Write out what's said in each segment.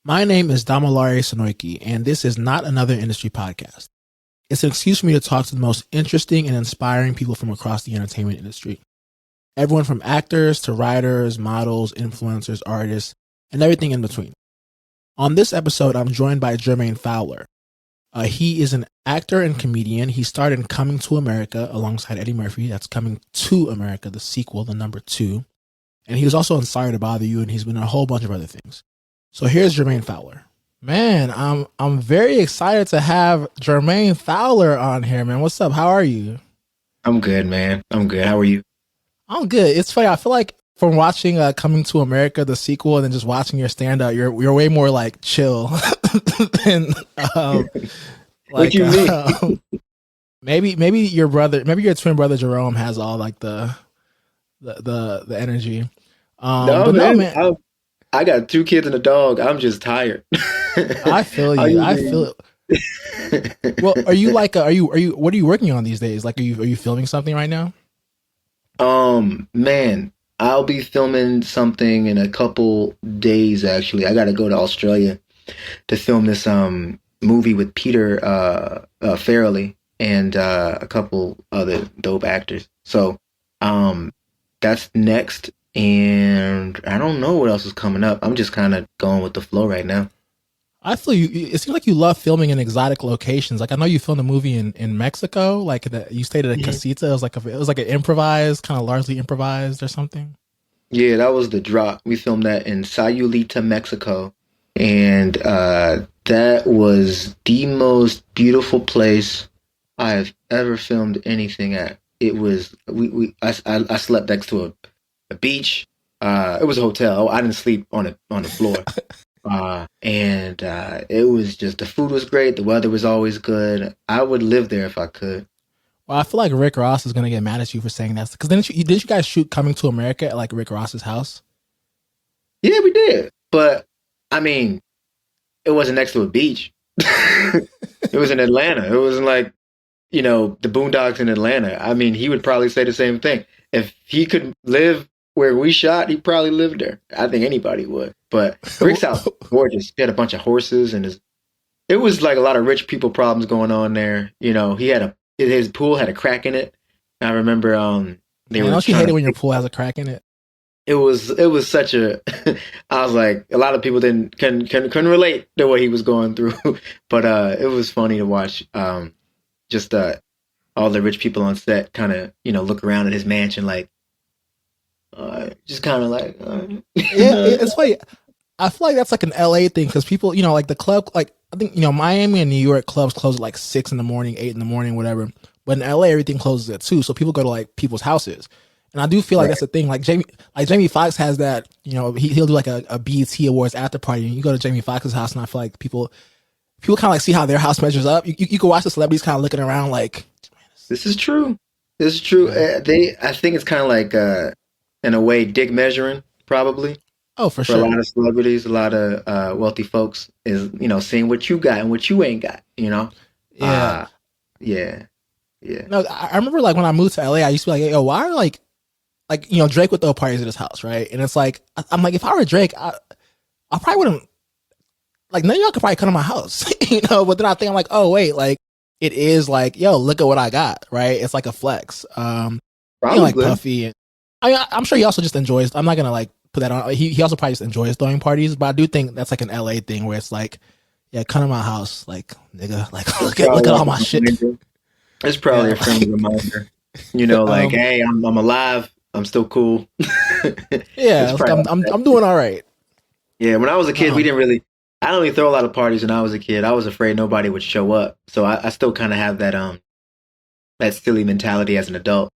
My name is Damalari Sonoiki, and this is not another industry podcast. It's an excuse for me to talk to the most interesting and inspiring people from across the entertainment industry. Everyone from actors to writers, models, influencers, artists, and everything in between. On this episode, I'm joined by Jermaine Fowler. He is an actor and comedian. He starred in Coming to America alongside Eddie Murphy. That's Coming to America, the sequel, the number 2. And he was also in Sorry to Bother You, and he's been in a whole bunch of other things. So here's Jermaine Fowler. Man, I'm very excited to have Jermaine Fowler on here, man. What's up? How are you? I'm good, man. I'm good. How are you? I'm good. It's funny. I feel like from watching Coming to America, the sequel, and then just watching your stand up, you're way more like chill than What you mean? maybe your twin brother Jerome has all like the energy. No, man. I got 2 kids and a dog. I'm just tired. I feel you. I feel it. Well, are you what are you working on these days? Like, are you filming something right now? Man, I'll be filming something in a couple days, actually. I got to go to Australia to film this movie with Peter Farrelly and a couple other dope actors. So, that's next. And I don't know what else is coming up. I'm just kind of going with the flow right now. I feel you. It seems like you love filming in exotic locations. Like, I know you filmed a movie in Mexico. Like, you stayed at a casita. It was like an improvised, kind of largely improvised or something. Yeah, that was the drop. We filmed that in Sayulita, Mexico, and that was the most beautiful place I have ever filmed anything at. It was I slept next to a beach. It was a hotel. I didn't sleep on the floor. And it was just, the food was great. The weather was always good. I would live there if I could. Well, I feel like Rick Ross is gonna get mad at you for saying that, because didn't you guys shoot Coming to America at like Rick Ross's house? Yeah, we did. But I mean, it wasn't next to a beach. It was in Atlanta. It wasn't like, the boondocks in Atlanta. I mean, he would probably say the same thing. If he could live where we shot, he probably lived there. I think anybody would. But Rick's house was gorgeous. He had a bunch of horses, and it was like a lot of rich people problems going on there. He had his pool had a crack in it. I remember don't you hate it when your pool has a crack in it? It was such a I was like, a lot of people couldn't relate to what he was going through. But it was funny to watch just all the rich people on set kind of, look around at his mansion like, just kind of like, yeah, it's funny. I feel like that's like an LA thing, because people, like the club, like I think, Miami and New York clubs close at like 6 in the morning, 8 in the morning, whatever. But in LA, everything closes at 2. So people go to like people's houses. And I do feel like that's the thing. Like Jamie Foxx has that, he'll do like a BET Awards after party, and you go to Jamie Foxx's house, and I feel like people kind of like see how their house measures up. You can watch the celebrities kind of looking around like, this is true. This is true. I think it's kind of like, in a way, dick measuring, probably. Oh, for sure. A lot of celebrities, a lot of wealthy folks is, seeing what you got and what you ain't got, Yeah. Yeah. No, I remember like when I moved to LA, I used to be like, yo, why are like, Drake would throw parties at his house, right? And it's like, I'm like, if I were Drake, I probably wouldn't, like, none of y'all could probably come to my house, But then I'm like, oh, wait, like, it is like, yo, look at what I got, right? It's like a flex. Like Puffy. And, I'm sure he also just enjoys, I'm not going to like put that on. He also probably just enjoys throwing parties, but I do think that's like an LA thing where it's like, yeah, come to my house, like, nigga, like, look at all my shit. It's probably a friendly reminder, like, hey, I'm alive. I'm still cool. Yeah, I'm doing all right. Yeah, when I was a kid, I don't really throw a lot of parties when I was a kid. I was afraid nobody would show up. So I still kind of have that silly mentality as an adult,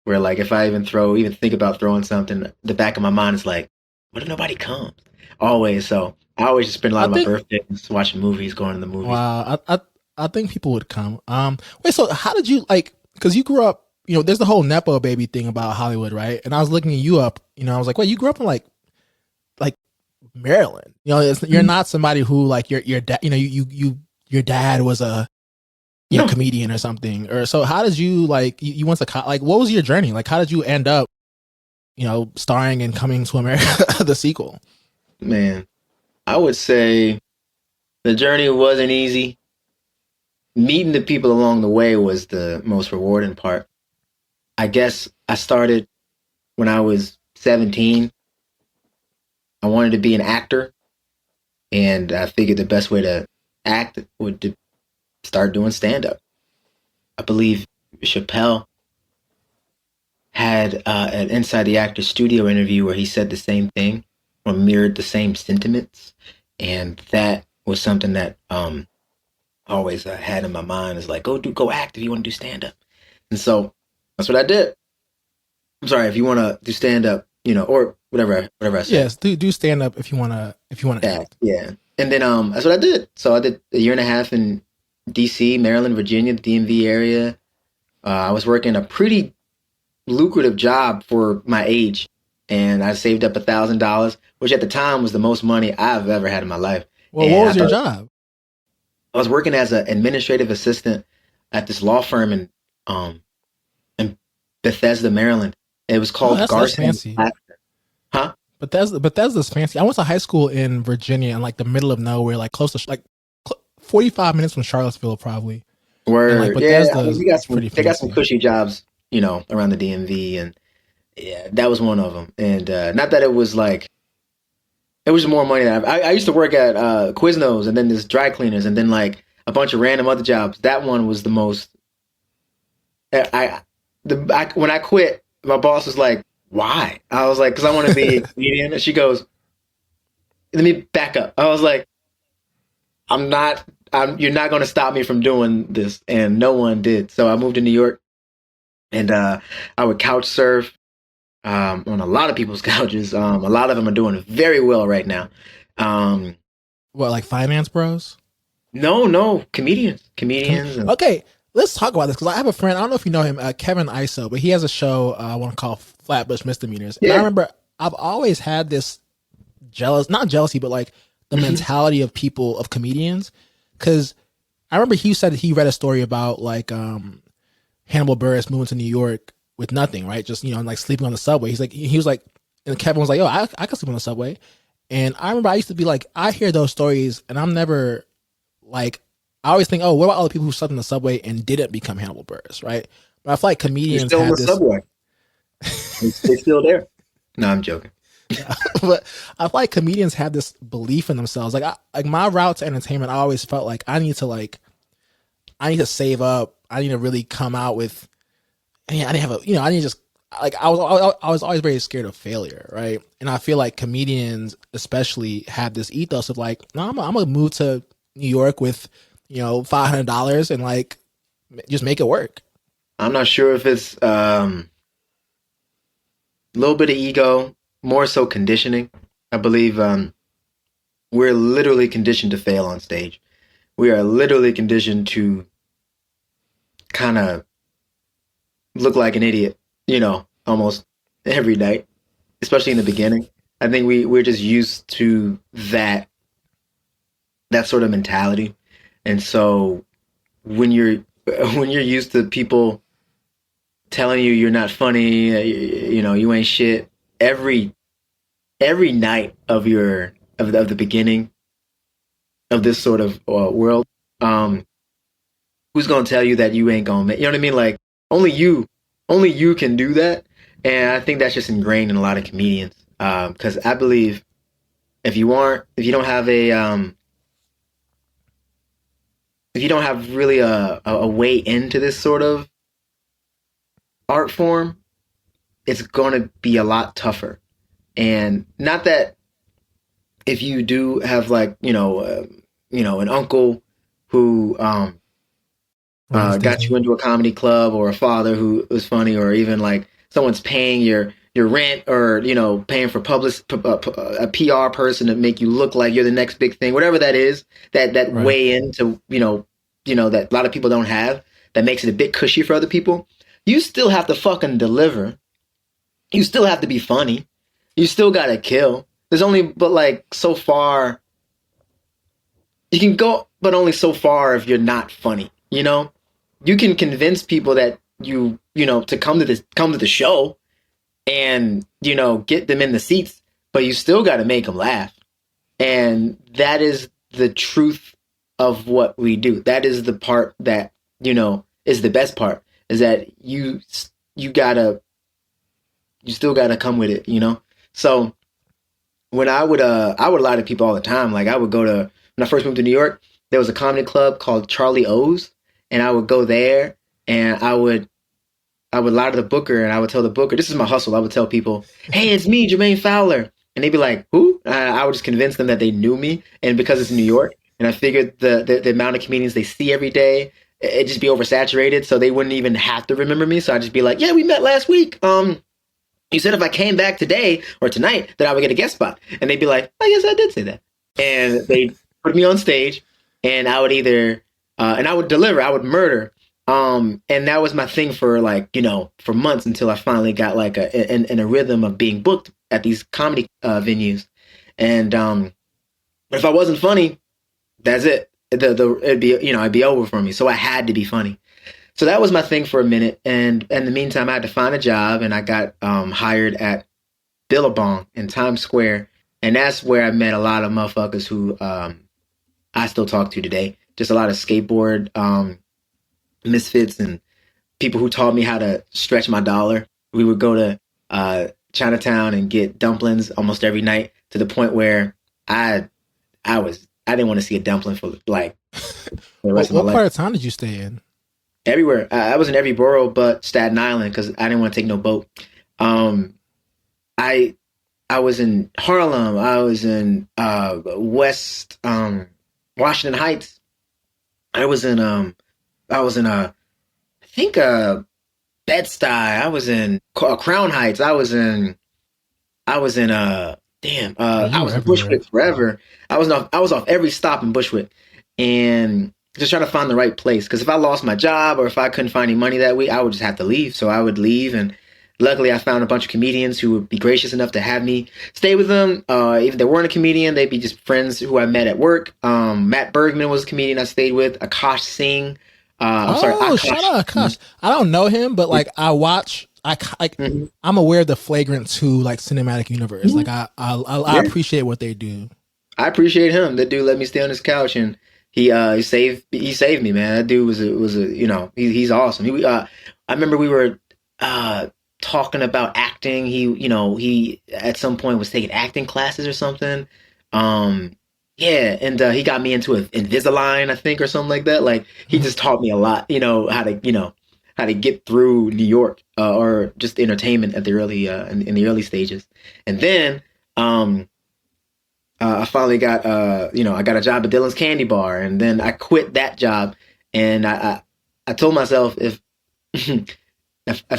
where like if I even think about throwing something, the back of my mind is like, what if nobody comes? Always. So I always just spend a lot of my birthdays watching movies, going to the movies. Wow, I think people would come. Wait, so how did you because you grew up, there's the whole Nepo baby thing about Hollywood, right? And I was looking you up, I was like, wait, you grew up in like Maryland. You're not somebody who like your dad, your dad was a comedian or something. Or so how did you you went to like, what was your journey? Like, how did you end up, starring in Coming to America, the sequel? Man, I would say the journey wasn't easy. Meeting the people along the way was the most rewarding part. I guess I started when I was 17. I wanted to be an actor, and I figured the best way to act would to start doing stand up. I believe Chappelle had an Inside the Actor studio interview where he said the same thing or mirrored the same sentiments. And that was something that always had in my mind is like, go act if you want to do stand up. And so that's what I did. I'm sorry, if you want to do stand up, or whatever I said. Yes, do stand up if you wanna act. Yeah. And then that's what I did. So I did a year and a half in DC, Maryland, Virginia, the DMV area. I was working a pretty lucrative job for my age, and I saved up $1,000, which at the time was the most money I've ever had in my life. Well, And what was your job? I was working as an administrative assistant at this law firm in Bethesda, Maryland. It was called That's Garson. fancy. Huh? Bethesda's fancy. I went to high school in Virginia, in like the middle of nowhere, like close to 45 minutes from Charlottesville, probably. Where And like Bethesda they got some cushy jobs, around the DMV, and yeah, that was one of them. And not that it was like it was more money. I used to work at Quiznos, and then there's dry cleaners, and then like a bunch of random other jobs. That one was the most. When I quit, my boss was like, "Why?" I was like, "Because I want to be a comedian." And she goes, "Let me back up." I was like, "I'm not. You're not going to stop me from doing this," and no one did. So I moved to New York, and I would couch surf on a lot of people's couches. A lot of them are doing very well right now. What, like Finance Bros? No, comedians. Okay, let's talk about this because I have a friend. I don't know if you know him, Kevin Iso, but he has a show I want to call Flatbush Misdemeanors. And I remember I've always had this not jealousy, but like the mentality of comedians. Because I remember he said he read a story about like Hannibal Buress moving to New York with nothing, right? Just, like sleeping on the subway. He was like, and Kevin was like, "Oh, I could sleep on the subway." And I remember I used to be like, I hear those stories and I'm never like, I always think, oh, what about all the people who slept in the subway and didn't become Hannibal Buress, right? But I feel like comedians still have on the subway. They're still there. No, I'm joking. But I feel like comedians have this belief in themselves. Like my route to entertainment, I always felt like I need to save up. I need to really come out with. I need to have I need to just like I was always very scared of failure, right? And I feel like comedians especially have this ethos of like, no, I'm gonna move to New York with $500 and like just make it work. I'm not sure if it's a little bit of ego, more so conditioning. I believe we're literally conditioned to fail on stage. We are literally conditioned to kind of look like an idiot, almost every night, especially in the beginning. I think we're just used to that sort of mentality. And so when you're used to people telling you you're not funny, you ain't shit every night of the beginning of this sort of world, who's gonna tell you that you ain't gonna make? You know what I mean? Like only you can do that, and I think that's just ingrained in a lot of comedians. Because I believe if you don't have if you don't have really a way into this sort of art form, it's going to be a lot tougher. And not that if you do have like, an uncle who got you into a comedy club, or a father who was funny, or even like someone's paying your rent, or, paying for a PR person to make you look like you're the next big thing, whatever that is, that right. Way into, that a lot of people don't have, that makes it a bit cushy for other people. You still have to fucking deliver. You still have to be funny. You still gotta kill. There's only but like so far you can go, but only so far if you're not funny. You can convince people that to come to the show and get them in the seats, but you still got to make them laugh. And that is the truth of what we do. That is the part that, is the best part, is that you gotta, you still gotta come with it. So when I would lie to people all the time. Like I would go to, when I first moved to New York, there was a comedy club called Charlie O's, and I would go there and I would lie to the booker, and I would tell the booker, this is my hustle. I would tell people, hey, it's me, Jermaine Fowler. And they'd be like, who? I would just convince them that they knew me. And because it's New York, and I figured the amount of comedians they see every day, it'd just be oversaturated. So they wouldn't even have to remember me. So I'd just be like, yeah, we met last week. You said if I came back today or tonight that I would get a guest spot. And they'd be like, I guess I did say that. And they put me on stage, and I would and I would deliver, I would murder. And that was my thing for for months, until I finally got like in a rhythm of being booked at these comedy venues. And but if I wasn't funny, that's it. It'd be it'd be over for me. So I had to be funny. So that was my thing for a minute. And in the meantime, I had to find a job, and I got hired at Billabong in Times Square, and that's where I met a lot of motherfuckers who I still talk to today. Just a lot of skateboard misfits and people who taught me how to stretch my dollar. We would go to Chinatown and get dumplings almost every night, to the point where I didn't want to see a dumpling for like the rest of my life. What part of town did you stay in? Everywhere. I was in every borough but Staten Island, because I didn't want to take no boat. I was in Harlem. I was in West Washington Heights. I was in I think Bed-Stuy. I was in Crown Heights. I was in I was in Bushwick forever. I was off every stop in Bushwick, and just trying to find the right place. Because if I lost my job, or if I couldn't find any money that week, I would just have to leave. So I would leave, and luckily I found a bunch of comedians who would be gracious enough to have me stay with them. If they weren't a comedian, they'd be just friends who I met at work. Matt Bergman was a comedian I stayed with. Akash Singh. Akash. Shout out Akash. I don't know him, but like I watch. I'm aware of the Flagrant 2 like cinematic universe. Like I appreciate what they do. I appreciate him. That dude let me stay on his couch, and he saved me, man. That dude he's awesome. I remember we were talking about acting. He at some point was taking acting classes or something. And he got me into Invisalign, I think, or something like that. Like he just taught me a lot, how to get through New York, or just entertainment at the early in the early stages. And then I finally got I got a job at Dylan's Candy Bar, and then I quit that job, and I told myself, if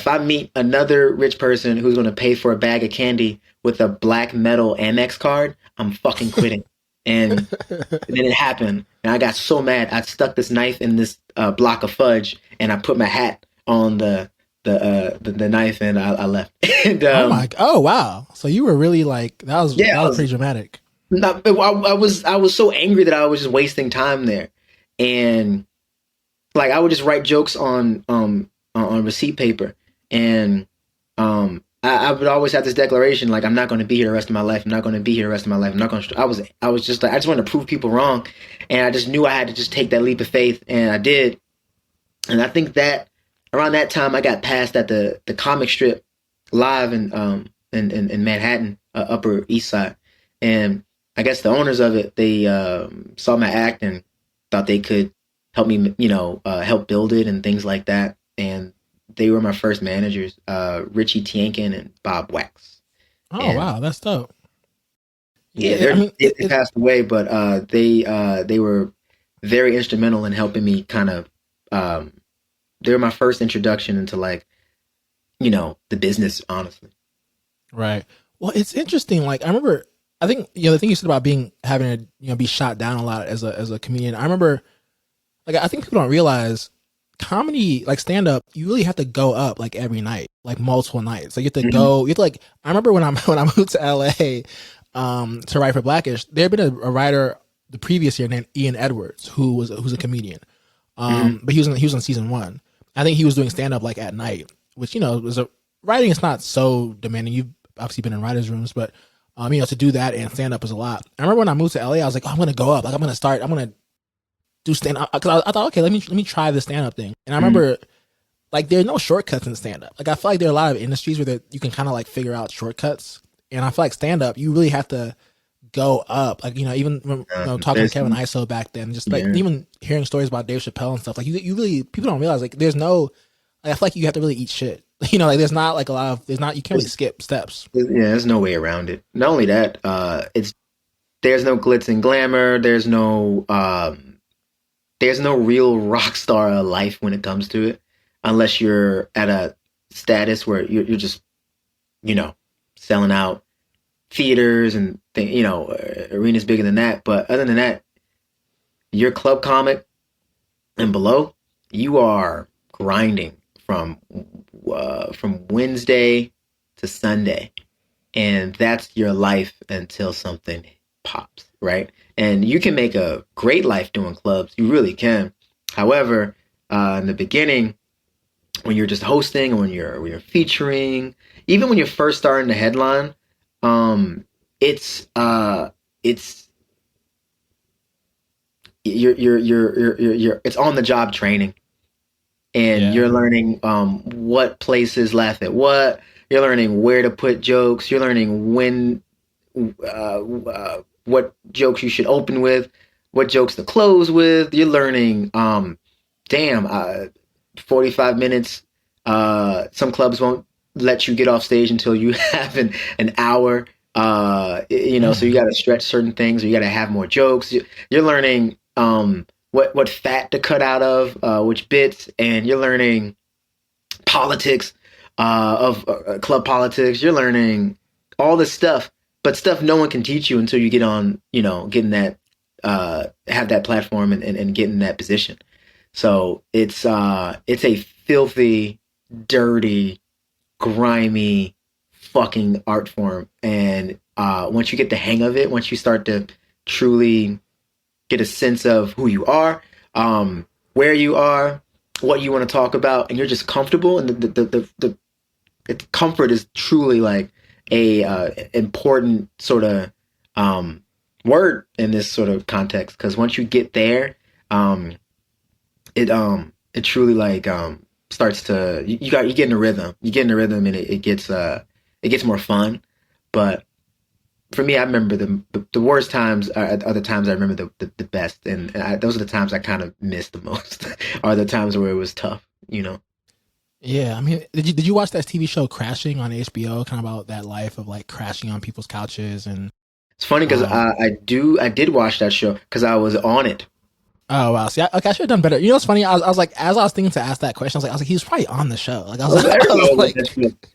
I meet another rich person who's going to pay for a bag of candy with a black metal Amex card, I'm fucking quitting. And then it happened, and I got so mad. I stuck this knife in this block of fudge, and I put my hat on the knife, and I left. And, oh wow! So you were really like that was pretty dramatic. I was so angry that I was just wasting time there, and like I would just write jokes on receipt paper, and I would always have this declaration like, I'm not going to be here the rest of my life. I'm not going to be here the rest of my life. I'm not going to. I was just like, I just wanted to prove people wrong, and I just knew I had to just take that leap of faith, and I did. And I think that around that time I got passed at the comic strip live in Manhattan, Upper East Side, and I guess the owners of it, they saw my act and thought they could help me, help build it and things like that. And they were my first managers, Richie Tienkin and Bob Wax. Oh, wow. That's dope. Yeah, they passed away, but they were very instrumental in helping me kind of, they were my first introduction into the business, honestly. Right. Well, it's interesting. Like, I remember, I think, the thing you said about having to, be shot down a lot as a comedian. I remember, like, I think people don't realize comedy, like stand up, you really have to go up like every night, like multiple nights. Like you have to go, I remember when I moved to LA, to write for Blackish, there had been a writer the previous year named Ian Edwards, who's a comedian. But he was on season 1. I think he was doing stand up like at night, which, writing is not so demanding. You've obviously been in writers' rooms, but To do that and stand up is a lot. I remember when I moved to LA, I was like, oh, I'm gonna go up, like I'm gonna do stand up because I thought, okay, let me try the stand up thing. And I remember like there's no shortcuts in stand up. Like I feel like there are a lot of industries where you can kind of like figure out shortcuts, and I feel like stand up you really have to go up. Like even talking to Kevin Iso back then, just like even hearing stories about Dave Chappelle and stuff. Like you really people don't realize like there's no. Like, I feel like you have to really eat shit. Like there's not like a lot of you can't really skip steps. Yeah, there's no way around it. Not only that, there's no glitz and glamour. There's no real rock star life when it comes to it, unless you're at a status where you're just, selling out theaters and arenas bigger than that. But other than that, you're club comic and below, you are grinding from Wednesday to Sunday, and that's your life until something pops, right? And you can make a great life doing clubs. You really can. However, in the beginning, when you're just hosting, or when you're featuring, even when you're first starting the headline, it's it's on the job training, and you're learning what places laugh at what. You're learning where to put jokes. You're learning when what jokes you should open with, what jokes to close with. You're learning 45 minutes. Some clubs won't let you get off stage until you have an hour. So you got to stretch certain things, or you got to have more jokes. You're learning what fat to cut out of, which bits, and you're learning politics of club politics. You're learning all this stuff, but stuff no one can teach you until you get on, getting that, have that platform and get in that position. So it's a filthy, dirty, grimy fucking art form. And once you get the hang of it, once you start to truly get a sense of who you are, where you are, what you want to talk about, and you're just comfortable, and the comfort is truly like a important sort of word in this sort of context, because once you get there, it truly like starts to you get in a rhythm. You get in a rhythm, and it gets more fun. But for me, I remember the worst times are the times I remember the best, and those are the times I kind of miss the most. Are the times where it was tough, Yeah, I mean, did you watch that TV show Crashing on HBO? Kind of about that life of like crashing on people's couches. And it's funny because I did watch that show because I was on it. Oh wow! See, I should have done better. You know what's funny? I was like, as I was thinking to ask that question, I was like, he was probably on the show. Like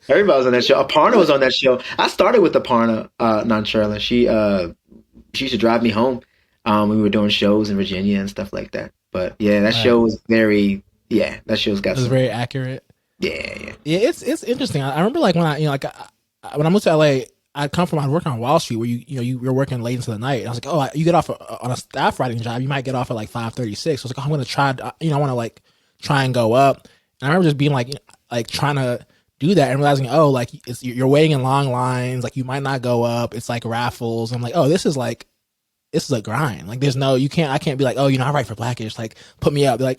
Everybody was on that show. Aparna was on that show. I started with Aparna Nancherla. She used to drive me home. We were doing shows in Virginia and stuff like that. But yeah, that show was that show's got. It was very accurate. Yeah. It's interesting. I remember like when when I moved to LA, I'd come from working on Wall Street where you're working late into the night. And I was like, oh, you get off on a staff writing job, you might get off at like 5:36. I was like, oh, I'm gonna try. I want to like try and go up. And I remember just being like trying to do that and realizing, oh, like you're waiting in long lines, like you might not go up. It's like raffles. I'm like, oh, this is a grind. Like I can't be like, oh, I write for Blackish, like put me up. They're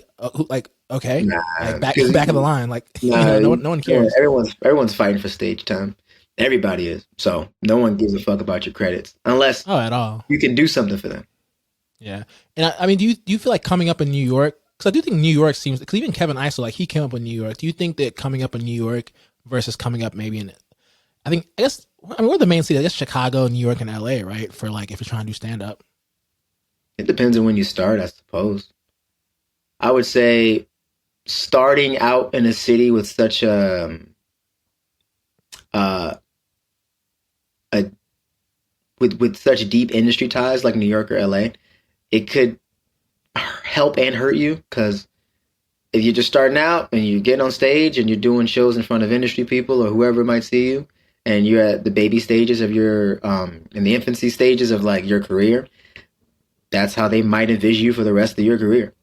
like, okay, like back of the line, like no one cares. Everyone's fighting for stage time. Everybody is. So no one gives a fuck about your credits unless at all you can do something for them. Yeah. And I mean, do you feel like coming up in New York, because I do think New York seems, because even Kevin Iso, like he came up in New York. Do you think that coming up in New York versus coming up maybe what are the main cities? I guess Chicago, New York, and LA, right? For like if you're trying to do stand up. It depends on when you start, I suppose. I would say starting out in a city with such with such deep industry ties like New York or LA, it could help and hurt you, because if you're just starting out and you're getting on stage and you're doing shows in front of industry people or whoever might see you, and you're at the baby stages of your in the infancy stages of like your career, that's how they might envision you for the rest of your career.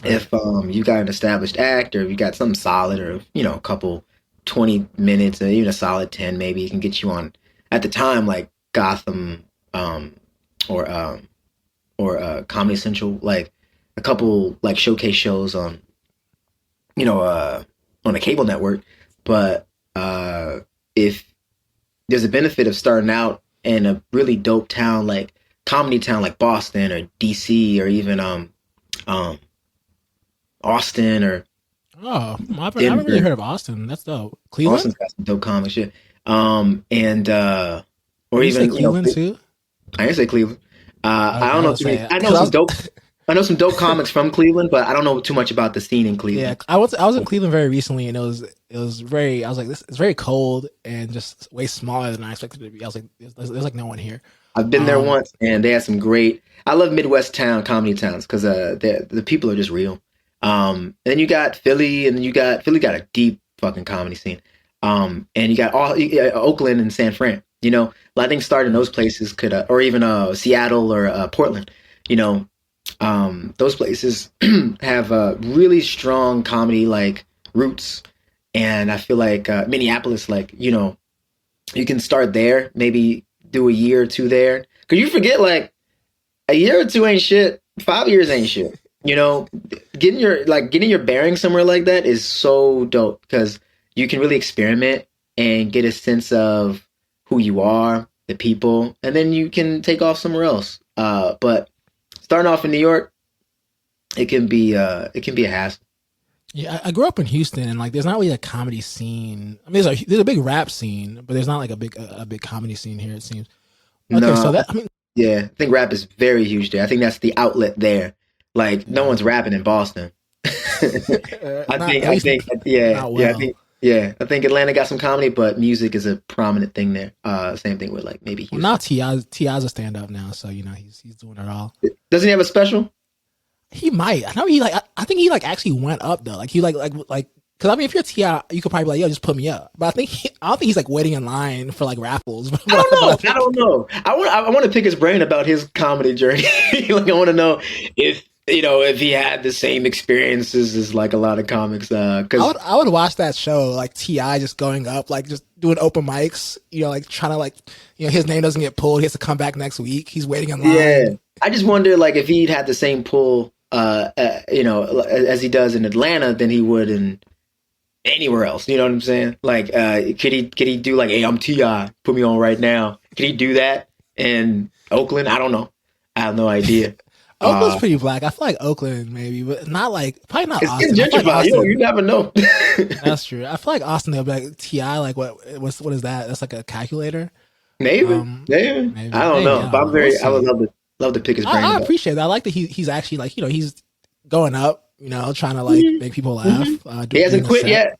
Right. If you got an established act, or if you got something solid, or a couple 20 minutes, or even a solid 10, maybe it can get you on at the time like Gotham, or Comedy Central, like a couple like showcase shows on, on a cable network. But if there's a benefit of starting out in a really dope town, like comedy town, like Boston or DC or even um Austin or Oh, I haven't really Denver. heard of Austin. That's dope. Cleveland? Austin's got some dope comic shit. And or Did you say even Cleveland too? I didn't say Cleveland. I Okay, don't I know was too many. saying I know because I some was. dope. I know some dope comics from Cleveland, but I don't know too much about the scene in Yeah, Cleveland. I was in Cleveland very recently, and it was very. I was like, this it's very cold and just way smaller than I expected it to be. I was like, there's like no one here. I've been there Um, once, and they had some great. I love Midwest town comedy towns because the people are just real. And then you got Philly, and then you got Philly got a deep fucking comedy scene. And you got Oakland and San Fran. I think starting those places could, or even Seattle or Portland. You know, those places have really strong comedy like roots, and I feel like Minneapolis, like you can start there, maybe do a year or two there. Cause you forget like a year or two ain't shit. 5 years ain't shit. Getting your bearings somewhere like that is so dope because you can really experiment and get a sense of who you are, the people, and then you can take off somewhere else. But starting off in New York, it can be a hassle. yeah, I grew up in Houston, and like, there's not really a comedy scene. I mean, there's a big rap scene, but there's not like a big comedy scene here. It seems. Okay, so No, that I mean, yeah, I think rap is very huge there. I think that's the outlet there. Like no yeah, one's rapping in Boston. I not think at I least think yeah, not yeah, well. I think Atlanta got some comedy, but music is a prominent thing there. Same thing with like maybe Well, now Houston. Ti's a stand up now, so he's doing it all. Doesn't he have a special? He might. I know he like. I think he like actually went up though. Like he like. Because I mean, if you're Ti, you could probably be like, "Yo, just put me up." But I don't think he's like waiting in line for like raffles. I don't But I know. I think don't know. I want to pick his brain about his comedy journey. Like I want to know if he had the same experiences as like a lot of comics. Because I would watch that show, like Ti just going up, like just doing open mics. Like trying to like, his name doesn't get pulled. He has to come back next week. He's waiting in yeah, line. I just wonder like if he'd had the same pull, as he does in Atlanta than he would in anywhere else. You know what I'm saying? Like, could he do like, hey, I'm Ti, put me on right now? Could he do that in Oakland? I don't know. I have no idea. Oakland's pretty black. I feel like Oakland maybe, but not like probably not It's getting Austin. I feel like gentrified. You Austin. never know. That's true. I feel like Austin they'll be like Ti. Like what is that? That's like a calculator. Maybe, Um, maybe. I don't maybe know, I but don't know. We'll I would see. love to pick his brain I about. appreciate that. I like that he's actually like he's going up. Trying to like Mhm, make people laugh. mhm. He hasn't Doing a quit set. yet.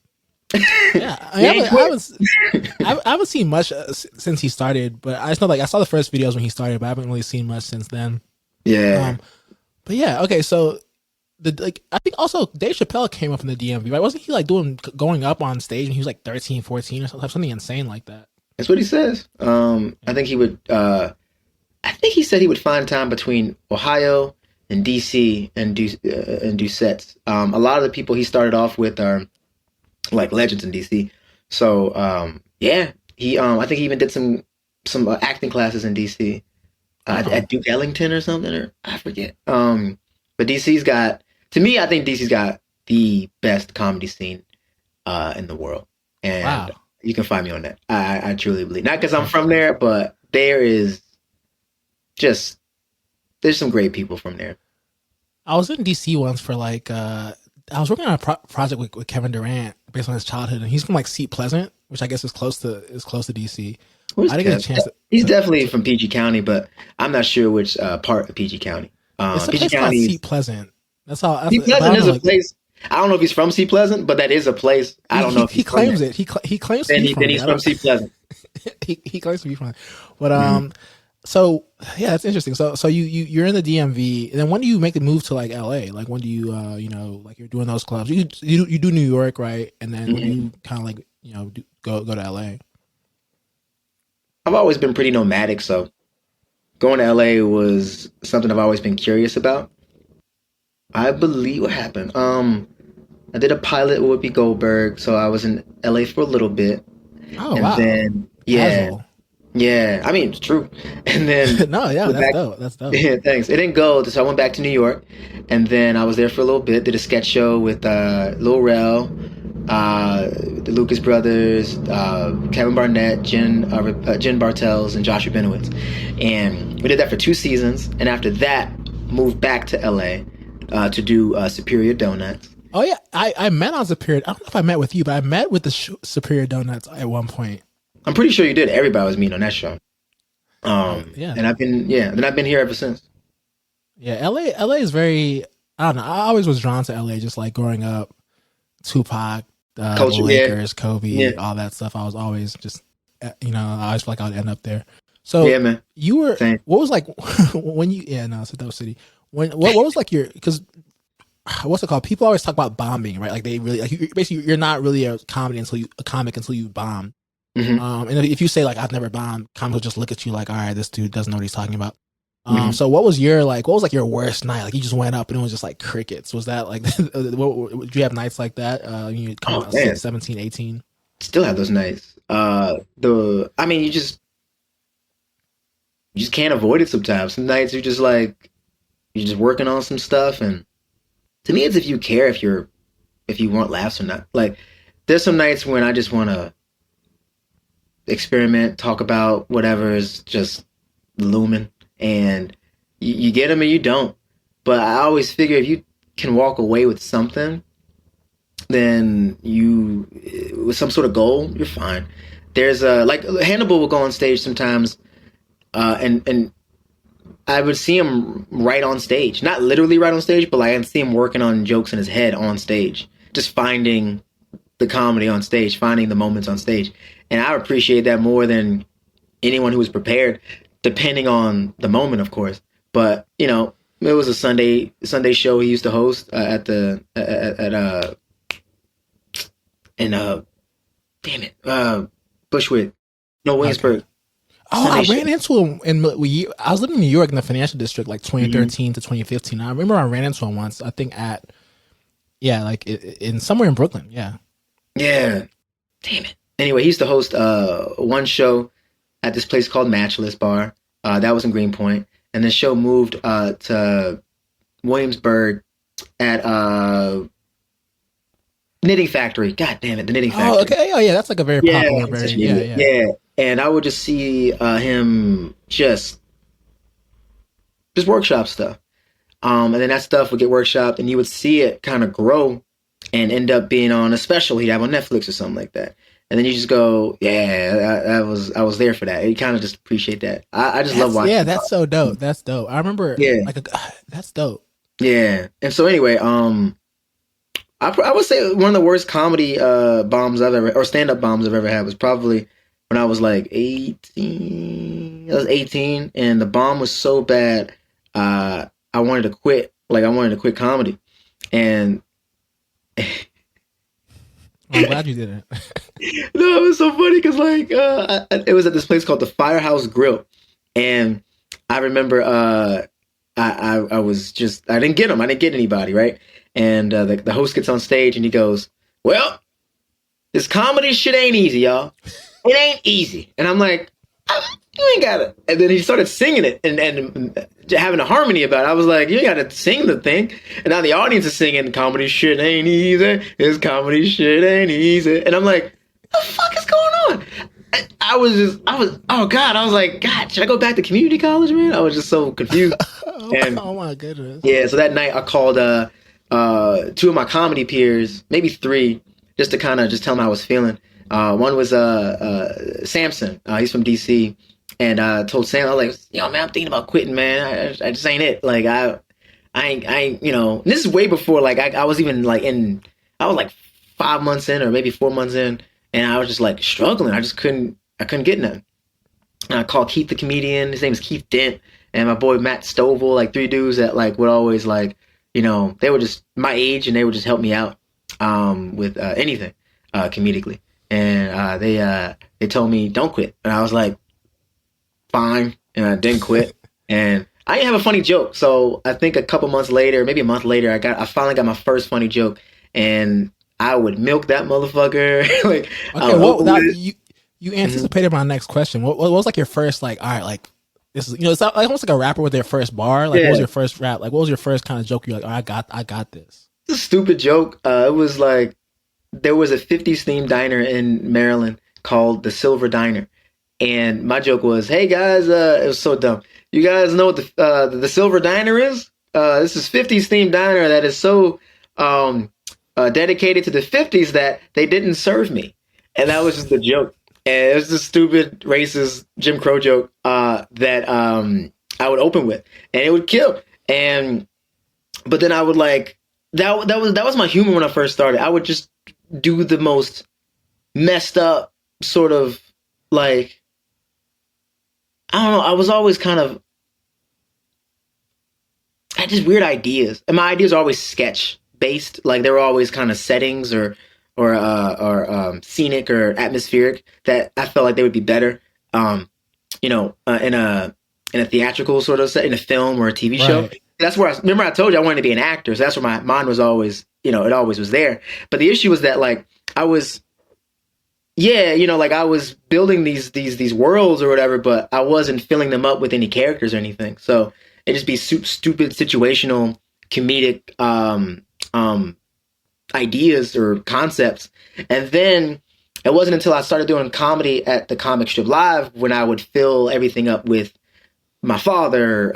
Yeah, I, He mean, ain't quit. I haven't seen much since he started, but I just know like I saw the first videos when he started, but I haven't really seen much since then. Yeah. Um, but yeah, okay, so I think also Dave Chappelle came up in the DMV, right? Wasn't he like going up on stage and he was like 13, 14 or something insane like that? That's what he says. I Yeah. think he would. I think he said he would find time between Ohio and DC and do sets. A lot of the people he started off with are like legends in DC. So yeah, he I think he even did some acting classes in DC Oh, at Duke Ellington or something, or I forget. But DC's got, to me, I think DC's got the best comedy scene in the world, and wow. you can find me on that. I truly believe, not because I'm Okay. from there, but just there's some great people from there. I was in DC once for like I was working on a project with Kevin Durant based on his childhood, and he's from like Seat Pleasant, which I guess is close to DC. Where's I didn't get a Kev? chance He's to, definitely to from PG County, but I'm not sure which part of PG County. It's a PG place called County Seat is Pleasant. That's all. Sea But I Pleasant don't is know. a Like place. I don't know if he's from Sea Pleasant, but that is a place. I don't know if he he's from claims there. it. He claims to Then be he then from he's there. I from don't. Sea Pleasant. He claims to be from there. But Mhm. so yeah, that's interesting. So you're in the DMV, and then when do you make the move to like LA? Like when do you like you're doing those clubs? You do New York, right? And then when do Mhm. you kind of like go to LA? I've always been pretty nomadic, so going to LA was something I've always been curious about. I believe what happened. I did a pilot with Whoopi Goldberg, so I was in LA for a little bit, Oh and wow, then yeah, casual. Yeah, I mean, it's true. And then No, yeah, went that's back. dope. That's dope. Yeah, thanks. It didn't go, so I went back to New York, and then I was there for a little bit. Did a sketch show with Lil Rel, the Lucas brothers, Kevin Barnett, Jen Bartels, and Josh Rabinowitz, and we did that for 2 seasons. And after that, moved back to LA to do Superior Donuts. Oh yeah, I met on Superior. I don't know if I met with you, but I met with the Superior Donuts at one point. I'm pretty sure you did. Everybody was meeting on that show. Yeah, And I've been here ever since. yeah. LA is very. I don't know. I always was drawn to LA, just like growing up. Tupac, the Culture, yeah, Lakers, yeah, Kobe, all that stuff. I was always just, I always feel like I would end up there. So yeah, man. you were, Same. what was like when you? Yeah, no, it's a dope city. What was like your? Because what's it called? People always talk about bombing, right? Like they really like basically you're not really a comic until you bomb. Hmm. And if you say like I've never bombed, comics will just look at you like, all right, this dude doesn't know what he's talking about. Hmm. So what was your worst night? Like you just went up and it was just like crickets. Was that like, did you have nights like that? You come Oh out man, 17, 18? still have those nights. I mean, you just can't avoid it sometimes. Some nights you're just like you're just working on some stuff, and to me, it's if you care if you want laughs or not. Like there's some nights when I just want to experiment, talk about whatever is just looming, and you get them and you don't. But I always figure if you can walk away with something, then you with some sort of goal, you're fine. There's a like Hannibal will go on stage sometimes, and I would see him right on stage, not literally right on stage, but like I see him working on jokes in his head on stage, just finding the comedy on stage, finding the moments on stage, and I appreciate that more than anyone who was prepared, depending on the moment, of course. But it was a Sunday show he used to host at the at in damn it Bushwick, no Okay. Williamsburg Oh, I Sunday show. ran into him I was living in New York in the financial district, like Hmm. 2013 to 2015. I remember I ran into him once, I think yeah, like in somewhere in Brooklyn. Yeah. Yeah, damn it. Anyway, he used to host one show at this place called Matchless Bar. That was in Greenpoint, and the show moved to Williamsburg at Knitting Factory. God damn it, the Knitting Oh, Factory. okay. Oh, yeah. That's like a very Yeah, popular, I'm very, such an yeah, idiot. yeah. Yeah, and I would just see him just workshop stuff. And then that stuff would get workshopped, and you would see it kind of grow and end up being on a special he'd have on Netflix or something like that. And then you just go, yeah, I was there for that. You kind of just appreciate that. I just love Yeah, watching. that's so dope. That's dope. I remember Yeah, like that's dope. yeah. And so anyway, I would say one of the worst comedy bombs I've ever or stand up bombs I've ever had was probably when I was like 18. I was 18, and the bomb was so bad, I wanted to quit. Like I wanted to quit comedy, and I'm glad you didn't. no, it was so funny because like it was at this place called the Firehouse Grill, and I remember I was just I didn't get him. I didn't get anybody right, and the host gets on stage and he goes, "Well, this comedy shit ain't easy, y'all. It ain't easy." And I'm like, "You ain't got it." And then he started singing it and having a harmony about it. I was like, "You got to sing the thing." And now the audience is singing, "Comedy shit ain't easy. This comedy shit ain't easy." And I'm like, "The fuck is going on?" Oh God, I was like, God, should I go back to community college, man? I was just so confused. And Oh my goodness. yeah, so that night I called two of my comedy peers, maybe three, just to kind of just tell them how I was feeling. One was Samson. He's from DC, and told Sam, I was like, "Yo, man, I'm thinking about quitting, man. I just ain't it. Like I ain't, and this is way before like I was even like I was like 5 months in or maybe 4 months in, and I was just like struggling. I couldn't get nothing. And I called Keith the comedian. His name is Keith Dent, and my boy Matt Stovall, like three dudes that like would always like, they were just my age and they would just help me out with anything comedically. And they told me don't quit, and I was like, fine, and I didn't quit. And I didn't have a funny joke, so I think a couple months later, maybe a month later, I finally got my first funny joke, and I would milk that motherfucker. Like I Okay, would well open now it. You Mhm. anticipated my next question. What was like your first like? All right, like this is it's like almost like a rapper with their first bar. Like, what was Yeah, your first rap? Like, what was your first kind of joke? You're like, oh, I got this. it's a stupid joke. It was like there was a '50s themed diner in Maryland called the Silver Diner, and my joke was, "Hey guys, it was so dumb. You guys know what the Silver Diner is? This is '50s themed diner that is so um, dedicated to the '50s that they didn't serve me." And that was just the joke. And it was a stupid, racist Jim Crow joke that I would open with, and it would kill. And but then I would like that was my humor when I first started. I would just do the most messed up sort of like I don't know. I was always kind of I had just weird ideas, and my ideas are always sketch based. Like they were always kind of settings or scenic or atmospheric that I felt like they would be better. In a theatrical sort of set, in a film or a TV show. Right. That's where I remember I told you I wanted to be an actor. So that's where my mind was always, it always was there. But the issue was that like I was yeah, like I was building these worlds or whatever, but I wasn't filling them up with any characters or anything. So it just be stupid situational comedic ideas or concepts. And then it wasn't until I started doing comedy at the Comic Strip Live when I would fill everything up with my father,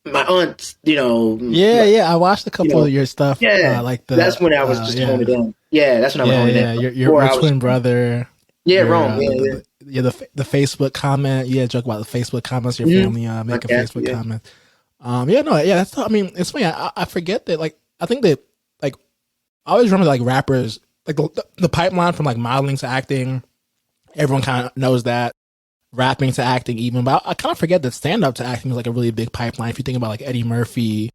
my aunt, Yeah, yeah. I watched a you couple of know, your stuff. yeah. Like That's the when I was just yeah, honing in. Yeah, that's when I would yeah, hone it in. yeah. But Your before I was, twin brother. yeah, Your Rome. Yeah, yeah. the Facebook comment. Yeah, joke about the Facebook comments. Your Mm-hmm. family My making cat, Facebook yeah. comments. Yeah, no, yeah. That's I mean, it's funny. I forget that. Like, I think that like I always remember like rappers like the pipeline from like modeling to acting. Everyone kind of knows that rapping to acting even, but I kind of forget that stand up to acting is like a really big pipeline. If you think about like Eddie Murphy,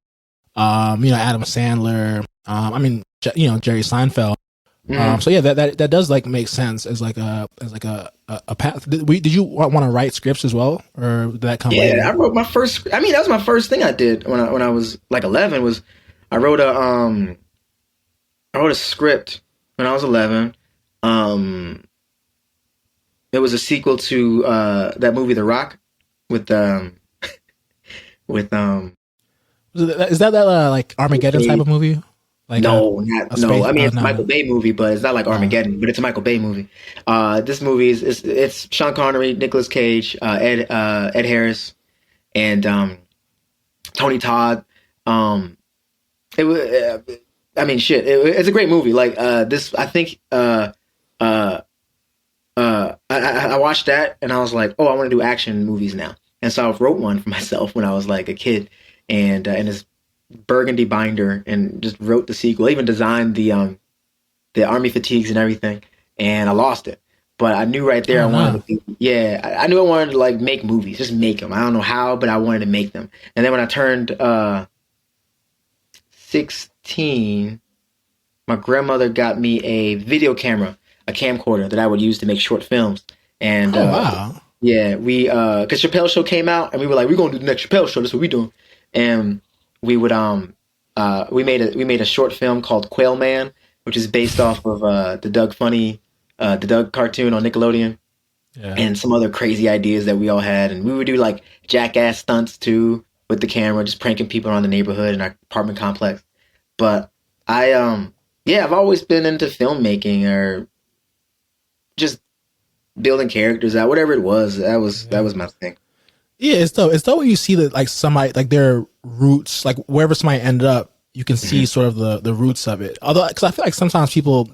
Adam Sandler, Jerry Seinfeld. Mm-hmm. So yeah, that does like make sense as like a path. Did you want to write scripts as well, or did that come Yeah, I later? wrote my first. I mean, that was my first thing I did when I was like 11. Was I wrote a script when I was 11. Um, it was a sequel to that movie The Rock with with Is that like Armageddon type of movie? Like no, a no. space? I mean, Oh it's a Michael no. Bay movie, but it's not like Uh, Armageddon. But it's a Michael Bay movie. This movie it's Sean Connery, Nicolas Cage, Ed Harris, and Tony Todd. Um, it was. I mean, shit. It's a great movie. Like this, I think. Uh, I watched that and I was like, oh, I want to do action movies now. And so I wrote one for myself when I was like a kid, and in this burgundy binder, and just wrote the sequel. I even designed the army fatigues and everything, and I lost it. But I knew right there I oh wanted no. to be, yeah, I knew I wanted to like make movies, just make them. I don't know how, but I wanted to make them. And then when I turned 16, my grandmother got me a video camera, a camcorder that I would use to make short films. And Oh wow. yeah, we because Chappelle Show came out, and we were like, we're gonna do the next Chappelle Show. That's what we doing. And we would we made a short film called Quail Man, which is based off of the Doug cartoon on Nickelodeon, Yeah. and some other crazy ideas that we all had. And we would do like jackass stunts too with the camera, just pranking people around the neighborhood in our apartment complex. But I yeah, I've always been into filmmaking or just building characters out, whatever it was. That was my thing. Yeah, it's though when you see that like somebody like their roots, like wherever somebody ended up, you can see Mhm. sort of the roots of it. Although, because I feel like sometimes people,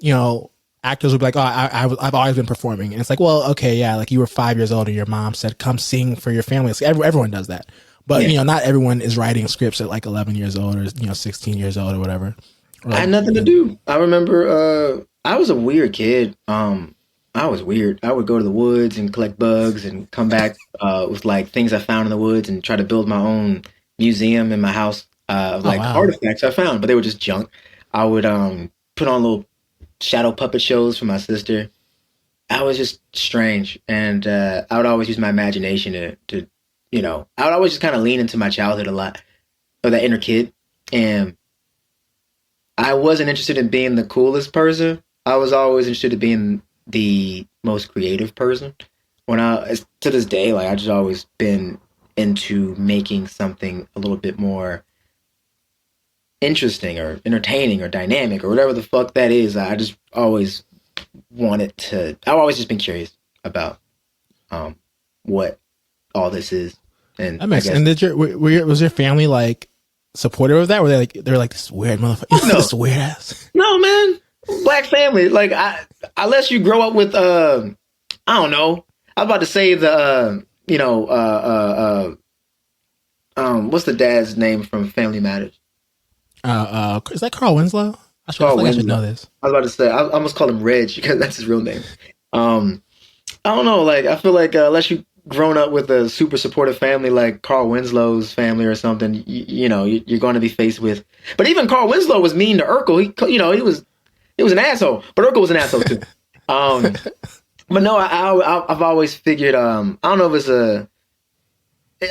actors would be like, "Oh, I've always been performing," and it's like, well, okay, yeah, like you were 5 years old and your mom said, "Come sing for your family." It's like, everyone does that, but Yeah, not everyone is writing scripts at like 11 years old or 16 years old or whatever. Or I like, had nothing to do. I remember I was a weird kid. I was weird. I would go to the woods and collect bugs and come back with like things I found in the woods and try to build my own museum in my house of oh like wow, artifacts I found, but they were just junk. I would put on little shadow puppet shows for my sister. I was just strange, and I would always use my imagination to I would always just kind of lean into my childhood a lot, or that inner kid, and I wasn't interested in being the coolest person. I was always interested in being the most creative person. To this day, like I just always been into making something a little bit more interesting or entertaining or dynamic or whatever the fuck that is. I just always wanted to. I've always just been curious about um what all this is, and That I makes. guess And was your family like supportive of that? Were they like this weird fuck motherfucker, no, this weird ass? no man, black family. Like unless you grow up with I don't know. I was about to say the what's the dad's name from Family Matters? Is that Carl Winslow? I Carl feel like I should know Winslow. this. I was about to say I almost called him Reg because that's his real name. Um, I don't know. Like I feel like unless you grown up with a super supportive family like Carl Winslow's family or something, you're going to be faced with. But even Carl Winslow was mean to Urkel. He was an asshole, but Urkel was an asshole too. Um, but no, I've always figured. I don't know if it's a.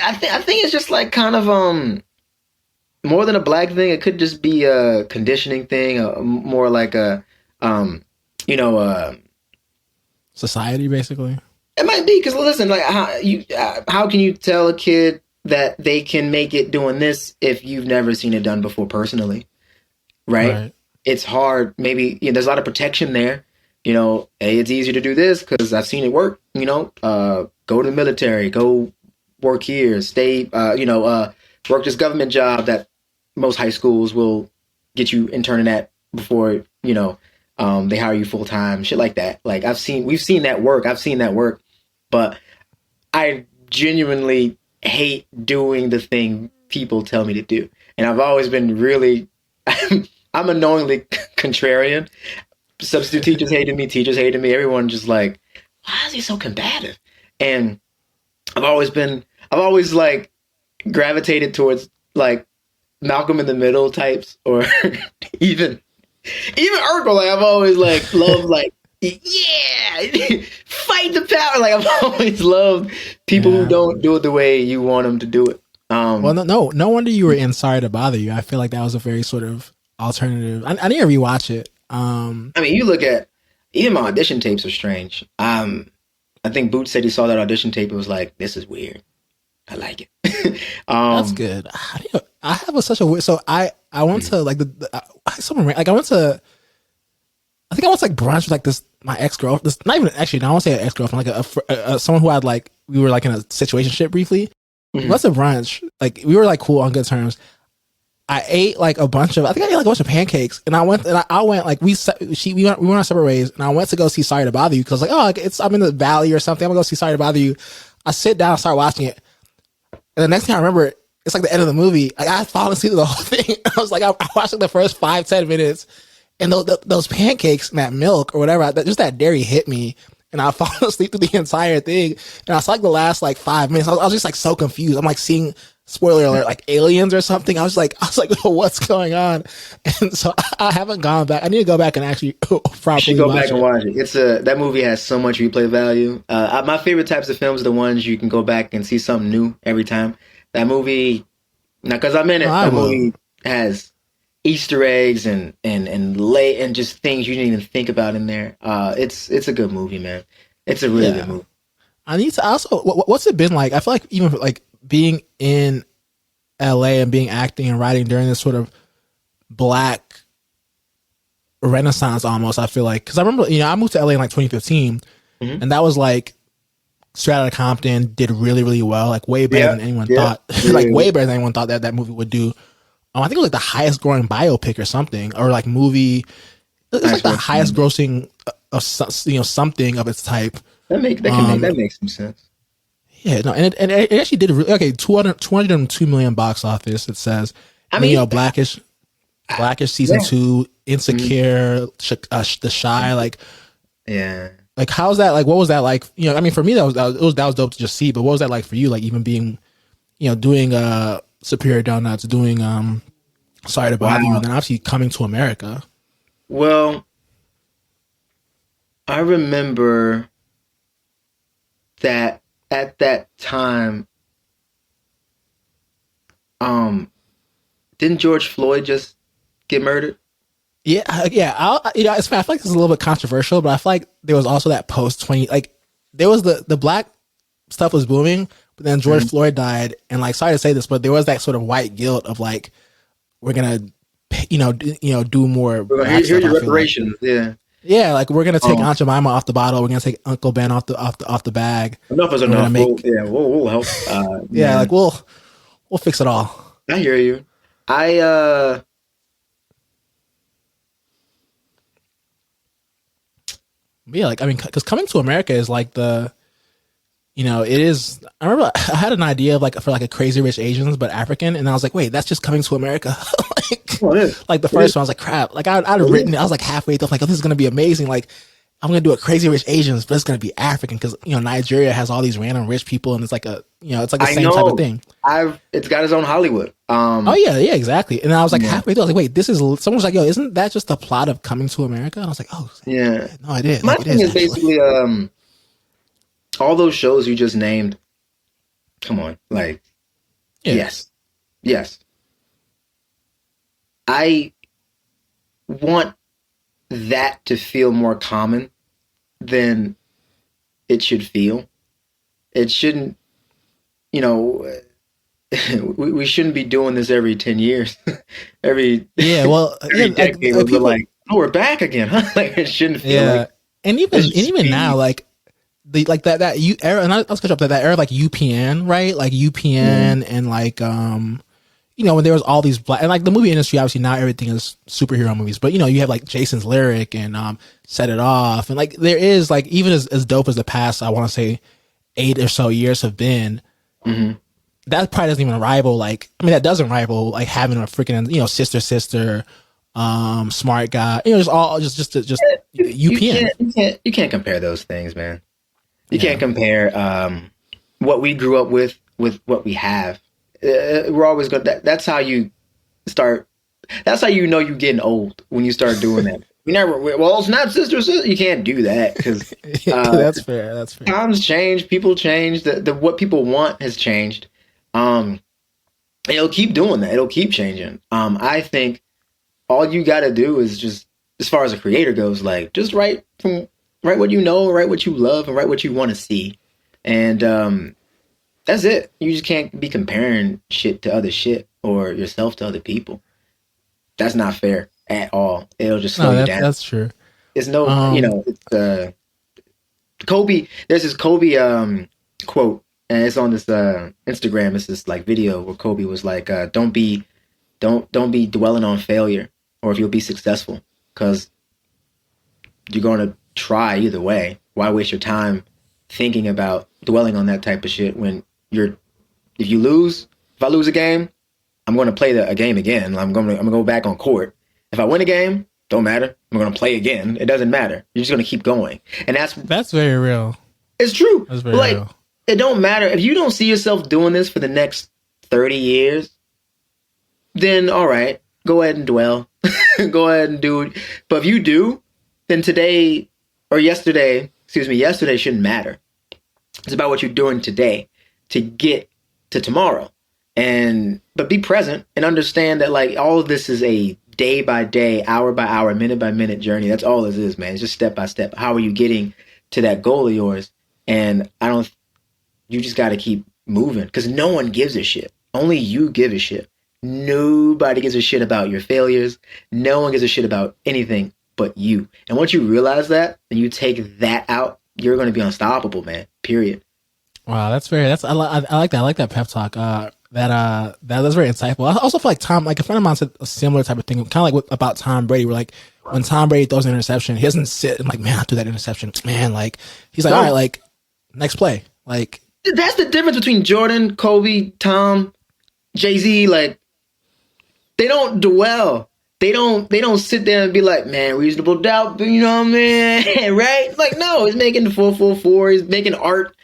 I think it's just like kind of more than a black thing. It could just be a conditioning thing, more like a um, you know Society, basically. it might be because listen, like how can you tell a kid that they can make it doing this if you've never seen it done before personally, right? Right. It's hard. Maybe there's a lot of protection there. Hey, it's easier to do this because I've seen it work. Go to the military, go work here, stay. Work this government job that most high schools will get you interning at before they hire you full time. Shit like that. Like we've seen that work. I've seen that work, but I genuinely hate doing the thing people tell me to do, and I've always been really. I'm unknowingly contrarian. Substitute teachers hated me, everyone just like, why is he so combative? And I've always like gravitated towards like Malcolm in the Middle types, or even Urkel. Like I've always like loved like yeah, fight the power. Like I've always loved people who Yeah. don't do it the way you want them to do it. Well, no wonder you were in Sorry to Bother You. I feel like that was a very sort of alternative. I need to rewatch it. I mean, you look at even my audition tapes are strange. I think Boots said he saw that audition tape. It was like, this is weird. I like it. That's good. I have such a weird. So I went to like someone like I went to. I think I went to like brunch with like this my ex girlfriend. This not even actually. No, I won't say an ex girlfriend. Like someone who had like we were like in a situationship briefly. We went to brunch. Like we were like cool on good terms. I ate like a bunch of. I think I ate like a bunch of pancakes, and I went like we went our separate ways, and I went to go see Sorry to Bother You because like I'm in the valley or something. I'm gonna go see Sorry to Bother You. I sit down, and start watching it, and the next thing I remember, it's like the end of the movie. Like I fallen asleep to the whole thing. I was like, I watched like the first 5-10 minutes, and those pancakes and that milk or whatever, just that dairy hit me, and I fall asleep through the entire thing. And I saw like the last like 5 minutes. I was just like so confused. I'm like seeing. Spoiler alert, like aliens or something. I was like, what's going on? And so I haven't gone back. I need to go back and actually properly should go watch back and it. watch it. That movie has so much replay value. My favorite types of films are the ones you can go back and see something new every time. That movie, now because I'm in it, I that will. movie has Easter eggs and just things you didn't even think about in there. It's a good movie, man. It's a really good Yeah. movie. I need to also, what's it been like? I feel like even like being in LA and being acting and writing during this sort of black renaissance almost, I feel like, because I remember, I moved to LA in like 2015 Mhm. and that was like Straight Outta Compton did really, really well, like way better than anyone Yeah. thought, like way better than anyone thought that movie would do. I think it was like the highest growing biopic or something, or like movie. It's like the highest grossing of something of its type. That makes some sense. Yeah, no, and it actually did really okay. 202 million box office. It says. I And then, mean, Blackish season yeah. 2, Insecure, The Shy. Yeah. Like how's that? Like what was that like? I mean, for me that was dope to just see. But what was that like for you? Like even being, doing Superior Donuts, doing Sorry to Bother You, Wow. and then obviously coming to America. Well, I remember that at that time, um, didn't George Floyd just get murdered? Yeah. It's, I feel like this is a little bit controversial, but I feel like there was also that post 20, like there was the black stuff was booming, but then George Mhm. Floyd died, and like, sorry to say this, but there was that sort of white guilt of like, we're gonna, do more Well, black here's stuff. your I feel like, reparations. Yeah. yeah, like we're gonna take Um, Aunt Jemima off the bottle, we're gonna take Uncle Ben off the bag, enough is and we're gonna enough. make, We'll help. yeah, like Man, we'll fix it all. I hear you. I But yeah, like I mean, because Coming to America is like it is. I remember I had an idea of like for like a Crazy Rich Asians, but African, and I was like, wait, that's just Coming to America. like, well, it is. like the It is. first one, I was like, crap. Like I'd have written it. I was like halfway through, like, oh, this is gonna be amazing. Like I'm gonna do a Crazy Rich Asians, but it's gonna be African because Nigeria has all these random rich people, and it's like it's like the I same type of know. thing. It's got its own Hollywood. Oh yeah, exactly. And I was like Yeah. halfway through, I was like, wait, this is. Someone was like, yo, isn't that just the plot of Coming to America? And I was like, oh, Yeah. no, it is. My Like it thing is is actually. basically all those shows you just named. Come on, like Yeah. yes, yes. I want that to feel more common than it should feel. It shouldn't, you know, we shouldn't be doing this every 10 years, every Yeah, well, yeah, every decade. We're people. like, oh, we're back again, huh? Like it shouldn't feel Yeah, like and it even should now, be. like the like that you era, and I'll catch up that era, like UPN, right? Like Mm, UPN, and like when there was all these black, and like the movie industry, obviously now everything is superhero movies, but you have like Jason's Lyric and Set It Off, and like there is like even as dope as the past, I want to say 8 or so years have been. mhm. That probably doesn't even rival like that doesn't rival like having a freaking sister smart guy just all just UPN. You can't compare those things, man. You Yeah. can't compare what we grew up with what we have. We're always going. That's how you start. That's how you know you're getting old when you start doing that. You never. Well, it's not sister, sister. You can't do that because That's fair. That's fair. times change, people change. The what people want has changed. Um, it'll keep doing that. It'll keep changing. I think all you got to do is just, as far as a creator goes, like just write what you know, write what you love, and write what you want to see, and that's it. You just can't be comparing shit to other shit or yourself to other people. That's not fair at all. It'll just slow No, you that's down. that's true. It's no, Um, it's Kobe. There's this Kobe quote, and it's on this Instagram. It's this like video where Kobe was like, don't be dwelling on failure or if you'll be successful because you're going to try either way. Why waste your time thinking about dwelling on that type of shit when you're if you lose, if I lose a game, I'm going to play a game again. I'm going to go back on court. If I win a game, don't matter. I'm going to play again. It doesn't matter. You're just going to keep going, and that's very real. it's true. That's very Like real. it don't matter if you don't see yourself doing this for the next 30 years. Then all right, go ahead and dwell. Go ahead and do it. But if you do, then today or yesterday, excuse me, yesterday shouldn't matter. It's about what you're doing today to get to tomorrow. And but be present and understand that like all of this is a day by day, hour by hour, minute by minute journey. That's all it is, man. It's just step by step. How are you getting to that goal of yours? And I don't you just got to keep moving because no one gives a shit. Only you give a shit. Nobody gives a shit about your failures. No one gives a shit about anything but you. And once you realize that and you take that out, you're going to be unstoppable, man. Period. Wow, I like that. I like that pep talk. That's very insightful. I also feel like like a friend of mine said a similar type of thing, kind of like about Tom Brady. Where like when Tom Brady throws an interception, he doesn't sit and like, man, I threw that interception, man. Like he's like, all right, No, like next play, like that's the difference between Jordan, Kobe, Tom, Jay-Z. Like they don't dwell. They don't sit there and be like, man, reasonable doubt, you know what I mean? Right? Like, no, he's making the 444, he's making art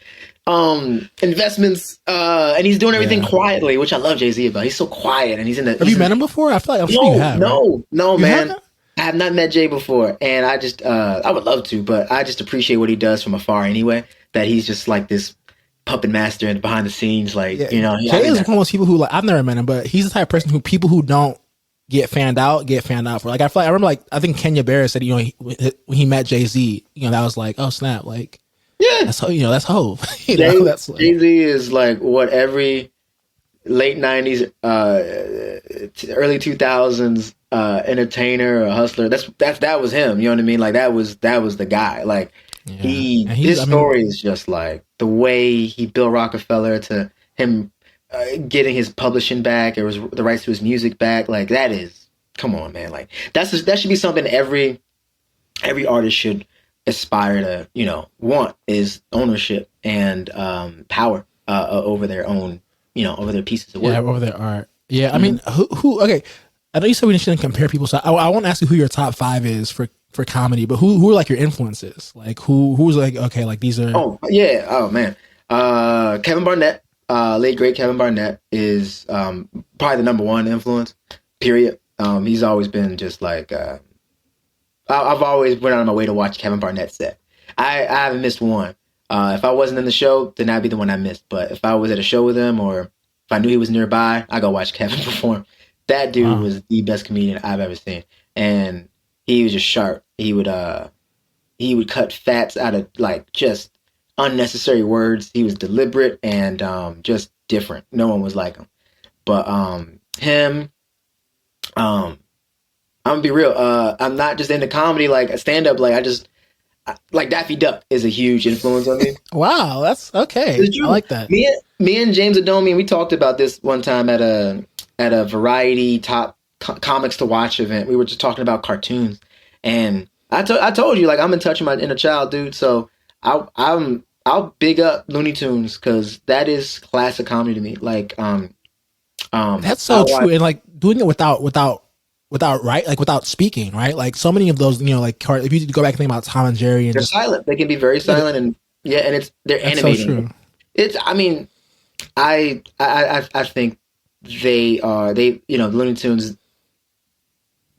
investments, and he's doing everything yeah. quietly, which I love Jay-Z about. He's so quiet and Have you met him before? I feel like I'm sure you no, have, right? no, no, You man. haven't? I have not met Jay before, and I just I would love to, but I just appreciate what he does from afar anyway. That he's just like this puppet master and behind the scenes, like Yeah, you know. I Jay think is one that's of those people who like I've never met him, but he's the type of person who people who don't get fanned out for. Like I feel like, I remember like I think Kenya Barris said, you know, when he met Jay-Z, you know, that was like, oh snap, like Yeah, that's, you know, that's Hov. You know, that's like, Jay-Z is like what every late 90s, early 2000s entertainer or hustler. That was him. You know what I mean? Like that was the guy. Like yeah. And his story is just like the way he built Rockefeller to him getting his publishing back, or the rights to his music back. Like that is, come on, man. Like that should be something every artist should aspire to, you know, want, is ownership and power over their own, you know, over their pieces of work. Yeah, over their art. Yeah, I mean, who? Okay, I know you said we shouldn't compare people, so I won't ask you who your top 5 is for comedy, but who are like your influences? Like who's like, okay, like these are. Oh yeah, oh man, Kevin Barnett, late great Kevin Barnett is probably the number one influence. Period. He's always been just like I've always went out of my way to watch Kevin Barnett set. I haven't missed one. If I wasn't in the show, then that'd be the one I missed. But if I was at a show with him, or if I knew he was nearby, I go watch Kevin perform. That dude was the best comedian I've ever seen, and he was just sharp. He would cut fats out of like just unnecessary words. He was deliberate and just different. No one was like him. But him, I'm gonna be real. I'm not just into comedy like a stand up. Like like Daffy Duck is a huge influence on me. Wow, that's okay. I like that. Me and James Adomian, we talked about this one time at a Variety top comics to watch event. We were just talking about cartoons, and I told you, like, I'm in touch with my inner child, dude. So I'll big up Looney Tunes because that is classic comedy to me. Like that's so true, and like doing it without right, like without speaking, right? Like so many of those, you know, like if you go back and think about Tom and Jerry, and they're silent. They can be very silent, and and they're animating. So true. It's, I mean, I think they you know, the Looney Tunes,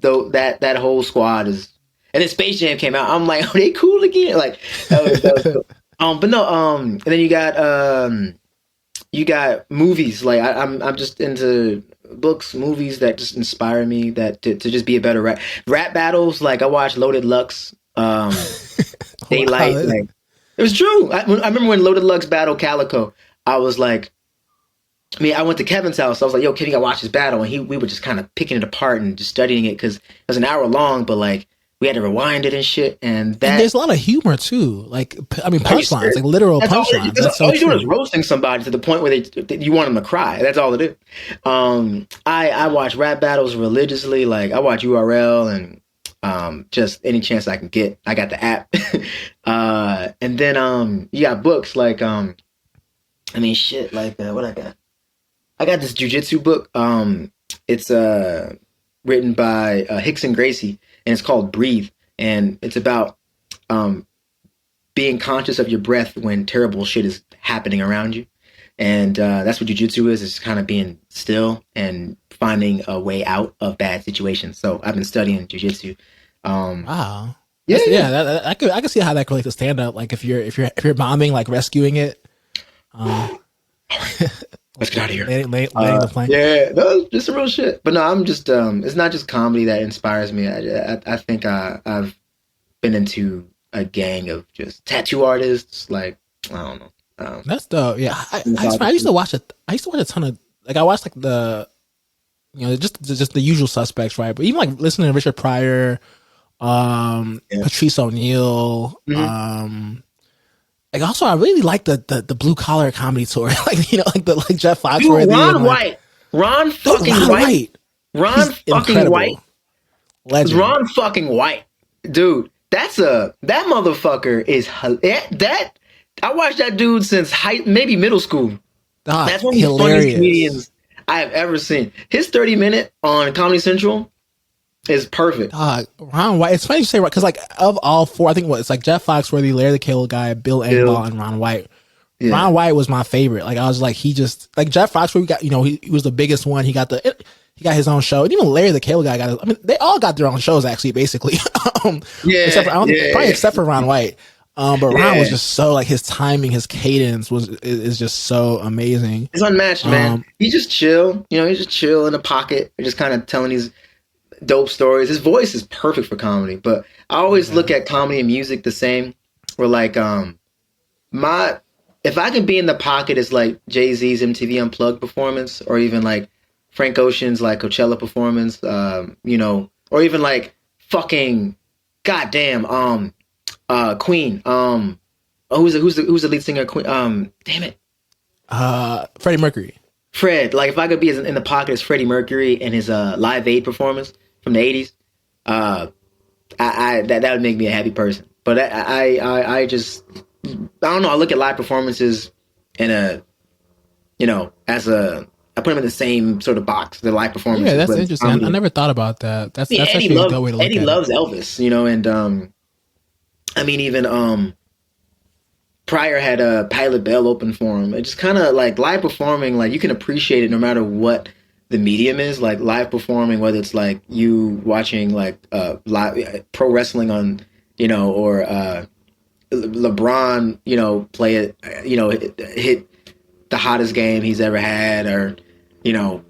though, that whole squad is, and then Space Jam came out. I'm like, are they cool again? Like that was cool. But no, and then you got movies. Like I'm just into books, movies that just inspire me, that to just be a better rap battles. Like I watched Loaded Lux, Daylight. Wow. Like it was true. I remember when Loaded Lux battled Calico. I was like, I went to Kevin's house. I was like, yo, Kevin, you gotta watch this battle. And we were just kind of picking it apart and just studying it because it was an hour long, but like we had to rewind it and shit. And there's a lot of humor too. Like, I mean, punchlines, like literal punchlines. That's all you're doing is roasting somebody to the point where you want them to cry. That's all it is. I watch rap battles religiously. Like I watch URL and just any chance I can get. I got the app. And then you got books like I mean, shit, like what I got? I got this jujitsu book. It's written by Hickson Gracie, and it's called Breathe, and it's about being conscious of your breath when terrible shit is happening around you, and that's what jujitsu is. It's kind of being still and finding a way out of bad situations. So I've been studying jujitsu. Wow. Yeah. I could see how that could relate to stand up. Like if you're bombing, like rescuing it. Let's get out of here. Landing the plane. Yeah, no, just some real shit. But no, I'm just it's not just comedy that inspires me. I think I've been into a gang of just tattoo artists. Like I don't know. That's dope. Yeah, I used to watch a ton of, like, I watched like the, you know, just the usual suspects, right? But even like listening to Richard Pryor, Patrice O'Neal, like also I really like the blue collar comedy tour, like, you know, like Jeff Foxworthy. Dude, Ron fucking White, legend. Ron fucking White, dude. That motherfucker is that. I watched that dude since maybe middle school. That's one of the funniest comedians I have ever seen. His 30-minute on Comedy Central is perfect. Ron White. It's funny you say, right, because like of all four, I think it's like Jeff Foxworthy, Larry the Cable Guy, Bill Engvall, and Ron White. Yeah. Ron White was my favorite. Like I was like, he just, like Jeff Foxworthy got, you know, he was the biggest one. He got his own show, and even Larry the Cable Guy got. I mean, they all got their own shows actually, basically. Except for Ron White. But Ron was just so, like, his timing, his cadence is just so amazing. It's unmatched, man. He's just chill, you know. He's just chill in a pocket, just kind of telling these dope stories. His voice is perfect for comedy, but I always look at comedy and music the same. Where like my if I can be in the pocket as like Jay-Z's MTV Unplugged performance, or even like Frank Ocean's like Coachella performance, you know, or even like fucking goddamn Queen. Who's the lead singer of Queen? Damn it. Freddie Mercury. Fred, like if I could be in the pocket as Freddie Mercury and his Live Aid performance from the '80s, that would make me a happy person. But I just I don't know. I look at live performances in a, you know, as a, I put them in the same sort of box. The live performances. Yeah, that's interesting. I never thought about that. That's actually a good way to look at it. Eddie loves Elvis, you know, and I mean even Pryor had a Pilot Bell open for him. It just kind of like live performing, like you can appreciate it no matter what the medium is. Like live performing, whether it's like you watching like live pro wrestling on, you know, or LeBron, you know, play it, you know, hit the hottest game he's ever had, or, you know,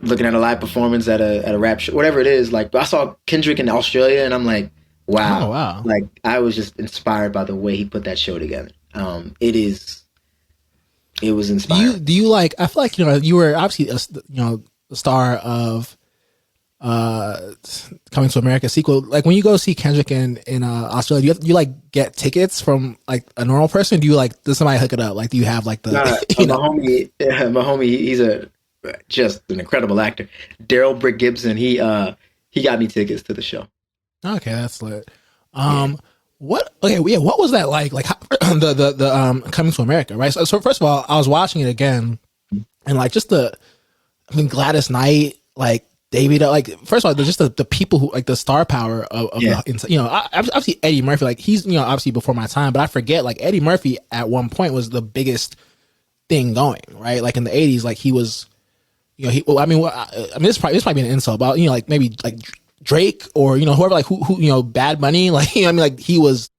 looking at a live performance at a rap show, whatever it is. Like I saw Kendrick in Australia, and I'm like, wow, oh, wow. Like I was just inspired by the way he put that show together. It was inspiring. Do you like? I feel like, you know, you were obviously the star of Coming to America sequel. Like when you go see Kendrick in Australia, do you like get tickets from like a normal person? Do you like, does somebody hook it up? Like do you have like the my homie, he's just an incredible actor. Daryl Brick Gibson, he got me tickets to the show. Okay, that's lit. What was that like? Like how, the Coming to America, right? So first of all, I was watching it again, and like just Gladys Knight, like David, like first of all, just the people who like the star power of you know, obviously Eddie Murphy, like he's, you know, obviously before my time, but I forget like Eddie Murphy at one point was the biggest thing going, right? Like in the '80s, like he was, you know, this might be an insult, but you know, like maybe like Drake or, you know, whoever, like who you know, Bad Bunny, like, you know, I mean, like he was,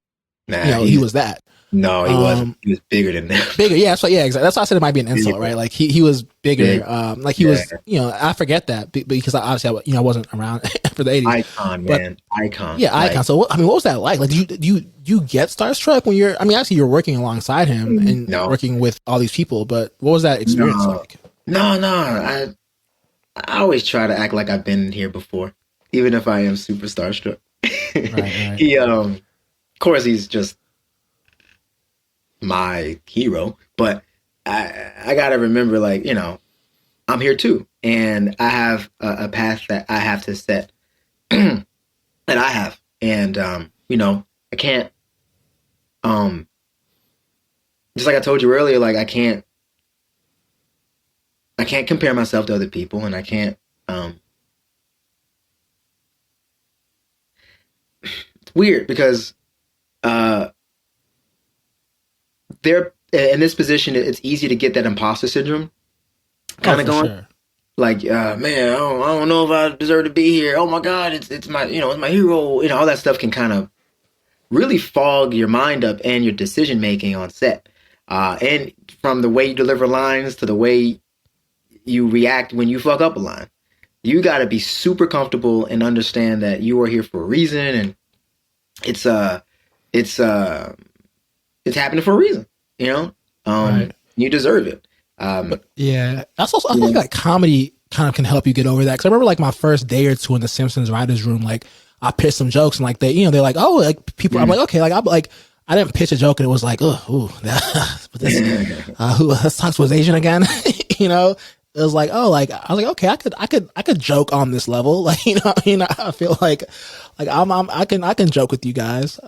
you know, he was that. No, he wasn't. He was bigger than that. Bigger, yeah. So yeah, exactly. That's why I said it might be an insult, right? Like he was bigger. Like he was, you know, I forget that because obviously I wasn't around for the '80s. Icon, man, icon. Yeah, icon. So what was that like? Like, do you get starstruck when you're? I mean, actually, you're working alongside him and working with all these people. But what was that experience like? No. I always try to act like I've been here before, even if I am super starstruck. Right. He, of course, he's just my hero, but I gotta remember, like, you know, I'm here too, and I have a path that I have to set, that I have, and you know, I can't, just like I told you earlier, like I can't compare myself to other people, and I can't. It's weird because they're in this position. It's easy to get that imposter syndrome kind of going. Sure. Like, man, I don't know if I deserve to be here. Oh my God, it's my, you know, it's my hero. You know, all that stuff can kind of really fog your mind up and your decision making on set. And from the way you deliver lines to the way you react when you fuck up a line, you got to be super comfortable and understand that you are here for a reason, and it's happening for a reason, you know. Right. You deserve it. But yeah, that's also, I think like comedy kind of can help you get over that. Because I remember like my first day or two in the Simpsons writers' room, like I pitched some jokes and like they, you know, they're like, oh, like people. I'm like, okay, like I didn't pitch a joke and it was like, let's talk to his Asian again, you know. It was like, oh, like I was like, okay, I could joke on this level, like, you know, I feel like I can joke with you guys.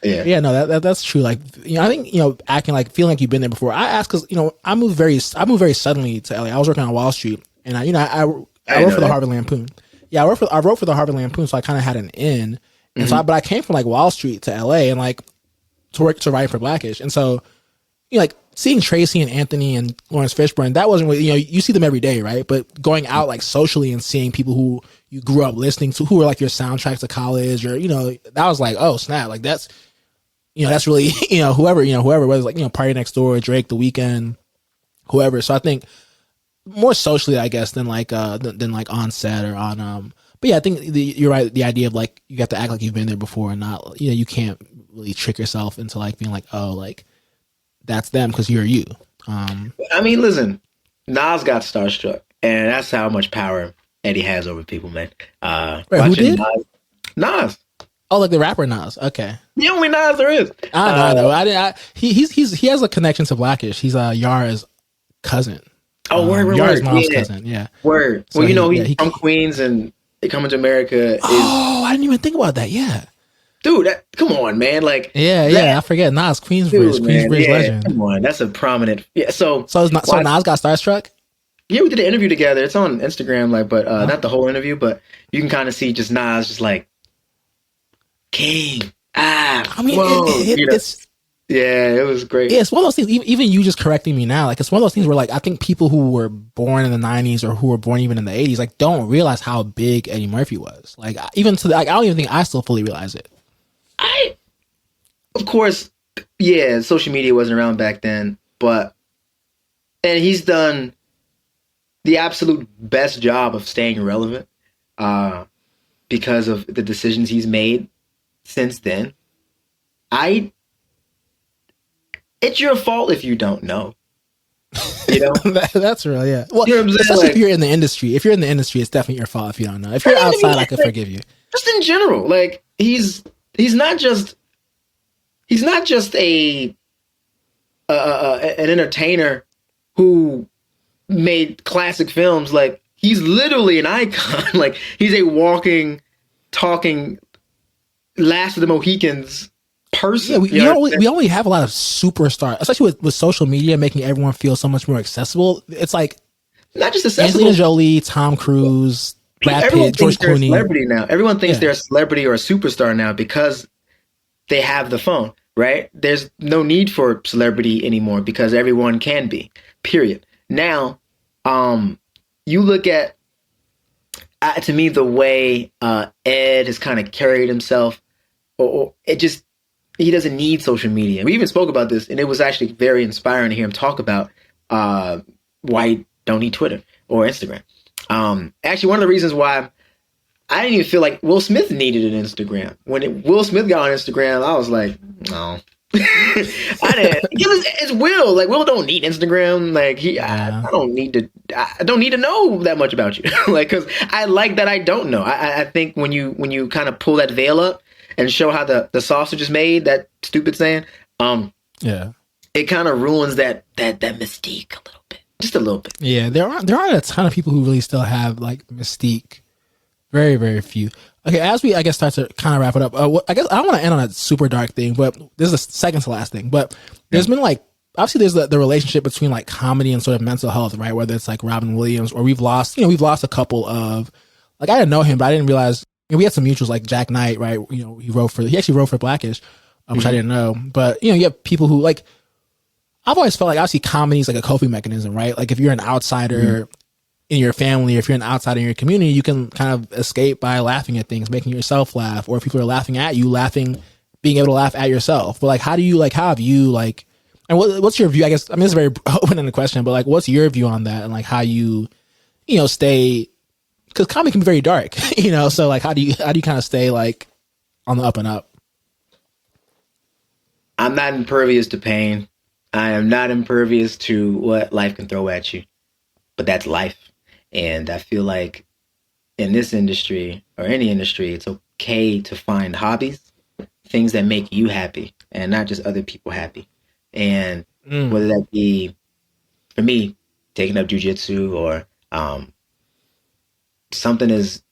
Yeah, no, that's true. Like, you know, I think, you know, acting like feeling like you've been there before. I asked because, you know, I moved very suddenly to LA. I was working on Wall Street, and I wrote for the Harvard Lampoon. Yeah, I wrote for the Harvard Lampoon, so I kind of had an in, and but I came from like Wall Street to LA and like to write for Blackish, and so, you know, like seeing Tracy and Anthony and Lawrence Fishburne, that wasn't really, you know, you see them every day, right? But going out like socially and seeing people who you grew up listening to, who were like your soundtracks to college, or, you know, that was like, oh snap, like that's, you know, that's really, you know, whoever, whether it's like, you know, Party Next Door, Drake, The Weeknd, whoever. So I think more socially, I guess, than like on set or on, But yeah, I think you're right. The idea of like you have to act like you've been there before and not, you can't really trick yourself into like being like, oh, like that's them because you're you. I mean, listen, Nas got starstruck, and that's how much power Eddie has over people, man. Wait, who Watching did? Nas, Oh, like the rapper Nas. Okay, the only Nas there is. I know. I didn't. He has a connection to Blackish. He's Yara's cousin. Oh, Yara's word. mom's Yeah, cousin. Yeah. word. So Well, yeah, he's from Queens, and Coming to America is. Oh, I didn't even think about that. Yeah. Dude, come on, man. Like, Yeah. I forget Nas, dude, man, Queensbridge yeah, legend. come on. That's a prominent. Yeah, So it's not. So Nas got starstruck. yeah, we did an interview together. It's on Instagram, like, but not the whole interview, but you can kind of see just Nas, just like King. I mean, Whoa, it's yeah, it was great. it's one of those things. Even you just correcting me now, like it's one of those things where like I think people who were born in the '90s or who were born even in the '80s, like don't realize how big Eddie Murphy was. Like even to like I don't even think I still fully realize it. Of course, yeah, social media wasn't around back then, and he's done the absolute best job of staying relevant because of the decisions he's made since then. It's your fault if you don't know. That's real, yeah. Well, especially like, if you're in the industry. If you're in the industry, it's definitely your fault if you don't know. If you're outside, I can forgive you. Just in general, like he's not just an entertainer who made classic films. Like he's literally an icon. Like he's a walking, talking Last of the Mohicans person. Yeah, we only have a lot of superstars, especially with social media making everyone feel so much more accessible. It's like not just accessible. Angelina Jolie, Tom Cruise, Brad Pitt, George Clooney. Celebrity now. Everyone thinks they're a celebrity or a superstar now because they have the phone, right? There's no need for celebrity anymore because everyone can be. Period. Now, you look at to me the way Ed has kind of carried himself, or he doesn't need social media. We even spoke about this, and it was actually very inspiring to hear him talk about why he don't need Twitter or Instagram. Actually, one of the reasons why I didn't even feel like Will Smith needed an Instagram. When Will Smith got on Instagram, I was like, no. I didn't. It's Will. Like Will don't need Instagram. Like I don't need to know that much about you. Like because I like that I don't know. I think when you kind of pull that veil up and show how the sausage is made, that stupid saying, it kind of ruins that mystique a little bit, just a little bit. Yeah, there aren't a ton of people who really still have like mystique. Very, very few. Okay, as we, I guess, start to kind of wrap it up, I guess I don't want to end on a super dark thing, but this is the second to last thing. But there's been like, obviously there's the relationship between like comedy and sort of mental health, right? Whether it's like Robin Williams or we've lost a couple of, like I didn't know him, but I didn't realize, we had some mutuals like Jack Knight, right? He actually wrote for Blackish, which I didn't know. But, you have people who like, I've always felt like obviously comedy is like a coping mechanism, right? Like if you're an outsider in your family, or if you're an outsider in your community, you can kind of escape by laughing at things, making yourself laugh, or if people are laughing at you, being able to laugh at yourself. But like, how have you like, and what's your view? I guess, I mean, it's a very open-ended question, but like, what's your view on that? And like, how you stay, because comedy can be very dark, so like, how do you kind of stay like on the up and up? I'm not impervious to pain. I am not impervious to what life can throw at you, but that's life. And I feel like in this industry or any industry, it's okay to find hobbies, things that make you happy and not just other people happy. And whether that be, for me, taking up jujitsu or something as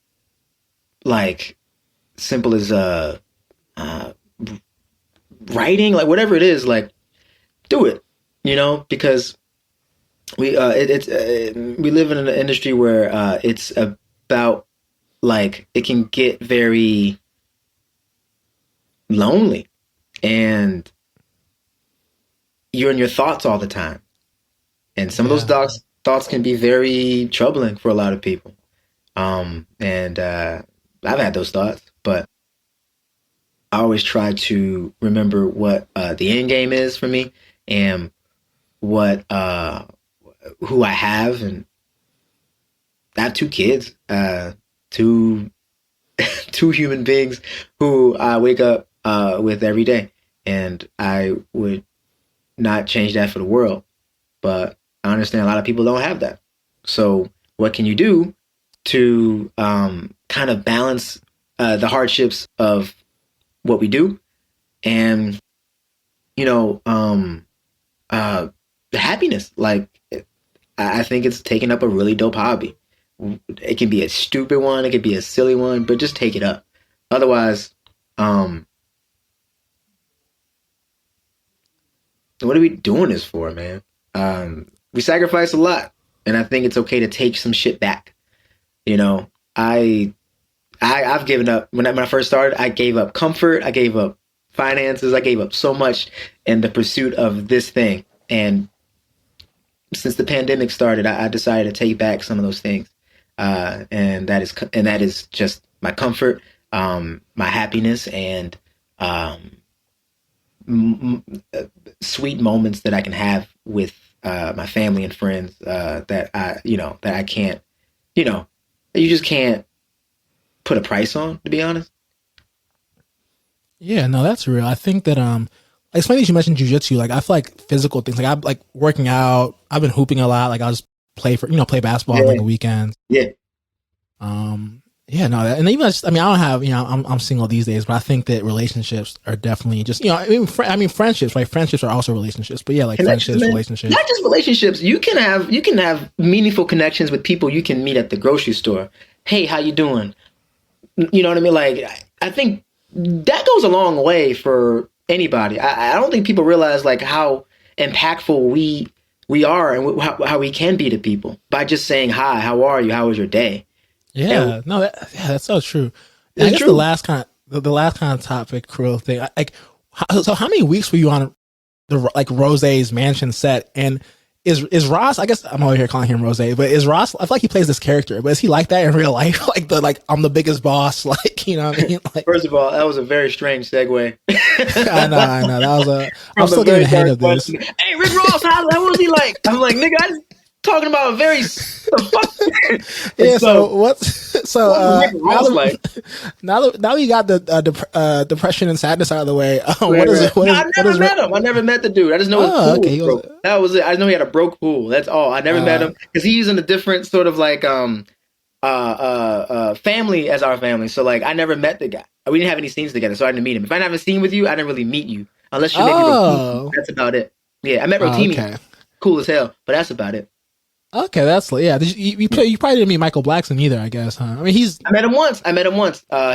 like simple as writing, like whatever it is, like do it, because we live in an industry where it's about like it can get very lonely and you're in your thoughts all the time, and some of those thoughts can be very troubling for a lot of people. And I've had those thoughts, but I always try to remember what the end game is for me and what who I have. And I have two kids, two two human beings who I wake up with every day, and I would not change that for the world. But I understand a lot of people don't have that. So what can you do to kind of balance the hardships of what we do and the happiness? Like, I think it's taking up a really dope hobby. It can be a stupid one, it could be a silly one, but just take it up. Otherwise, what are we doing this for, man? We sacrifice a lot, and I think it's okay to take some shit back. You know, I've given up when I first started. I gave up comfort, I gave up finances, I gave up so much in the pursuit of this thing. And since the pandemic started, I decided to take back some of those things, and that is just my comfort, my happiness, and sweet moments that I can have with my family and friends that I can't, you just can't put a price on, to be honest. Yeah, no, that's real. I think that like funny that you mentioned jujitsu. Like I feel like physical things. Like I like working out. I've been hooping a lot. Like I'll just play basketball on like a weekend. Yeah. Yeah, no, and even I mean, I don't have, I'm single these days, but I think that relationships are definitely just, I mean, friendships, right? Friendships are also relationships, but yeah, like friendships, relationships. Not just relationships. You can have meaningful connections with people you can meet at the grocery store. Hey, how you doing? You know what I mean? Like, I think that goes a long way for anybody. I don't think people realize like how impactful we are and how we can be to people by just saying hi, how are you, how was your day? Yeah, no, that's so true. I guess true. the last kind of topic, cruel thing. Like, so how many weeks were you on the like Rose's mansion set? And is Ross? I guess I'm over here calling him Rose, but is Ross? I feel like he plays this character, but is he like that in real life? Like I'm the biggest boss. Like, you know what I mean? Like, first of all, that was a very strange segue. I know. That was I'm still getting the hang of this. Hey, Rick Ross, how was he like? I'm like, nigga, I talking about a very yeah. Now we got the depression and sadness out of the way. I never met the dude. I just know his pool. Okay, that was it. I know he had a broke pool. That's all. I never met him because he's in a different sort of like family as our family. So like I never met the guy. We didn't have any scenes together, so I didn't meet him. If I didn't have a scene with you, I didn't really meet you unless you maybe Rotimi. That's about it. Yeah, I met Rotimi. Okay. Cool as hell, but that's about it. Okay, that's yeah. You probably didn't meet Michael Blackson either, I guess, huh? I mean, I met him once.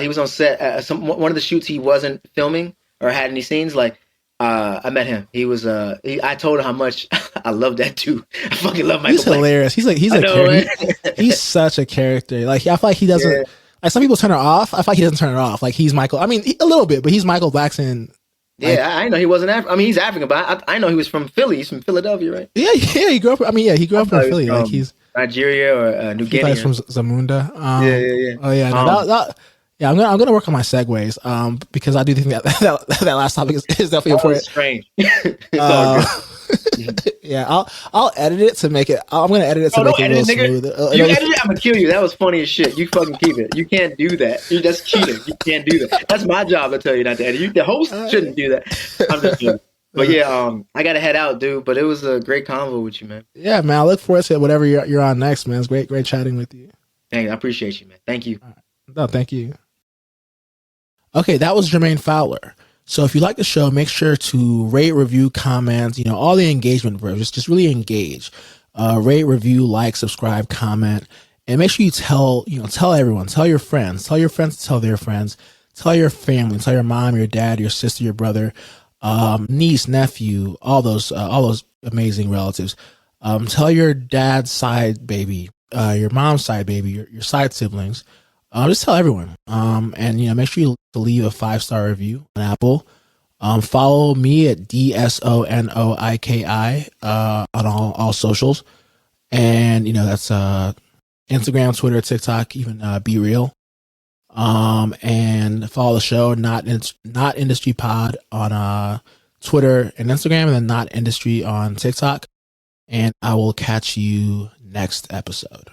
He was on set. One of the shoots he wasn't filming or had any scenes. Like, I met him. He was. I told him how much I love that dude. I fucking love Michael. He's hilarious. He's such a character. Like, I feel like he doesn't. Yeah. Like some people turn it off. I feel like he doesn't turn it off. Like he's Michael. I mean, a little bit, but he's Michael Blackson. Like, yeah, I know he wasn't African. I mean, he's African, but I know he was from Philly. He's from Philadelphia, right? Yeah, he grew up. I mean, yeah, he grew up in Philly. Like he's Nigeria or New Guinea. He's from Zamunda. Yeah. Oh yeah, I'm gonna work on my segues. Because I do think that last topic is definitely important. Strange. It's all good. Yeah, I'll edit it to make it. I'm gonna edit it to make it real smooth. You edit it, I'm gonna kill you. That was funny as shit. You fucking keep it. You can't do that. That's cheating. You can't do that. That's my job to tell you not to edit. The host shouldn't do that. I'm just kidding. But yeah, I gotta head out, dude. But it was a great convo with you, man. Yeah, man. I look forward to whatever you're on next, man. It's great chatting with you. Thanks. I appreciate you, man. Thank you. Right. No, thank you. Okay, that was Jermaine Fowler. So if you like the show, make sure to rate, review, comment, all the engagement verbs. Just really engage. Rate, review, like, subscribe, comment, and make sure you tell everyone, tell your friends, to tell their friends, tell your family, tell your mom, your dad, your sister, your brother, niece, nephew, all those amazing relatives. Tell your dad's side baby, your mom's side baby, your side siblings. Just tell everyone. And make sure you leave a 5-star review on Apple. Follow me at DSONOIKI on all socials. And that's Instagram, Twitter, TikTok, even Be Real. And follow the show, Not Industry Pod on Twitter and Instagram, and then Not Industry on TikTok. And I will catch you next episode.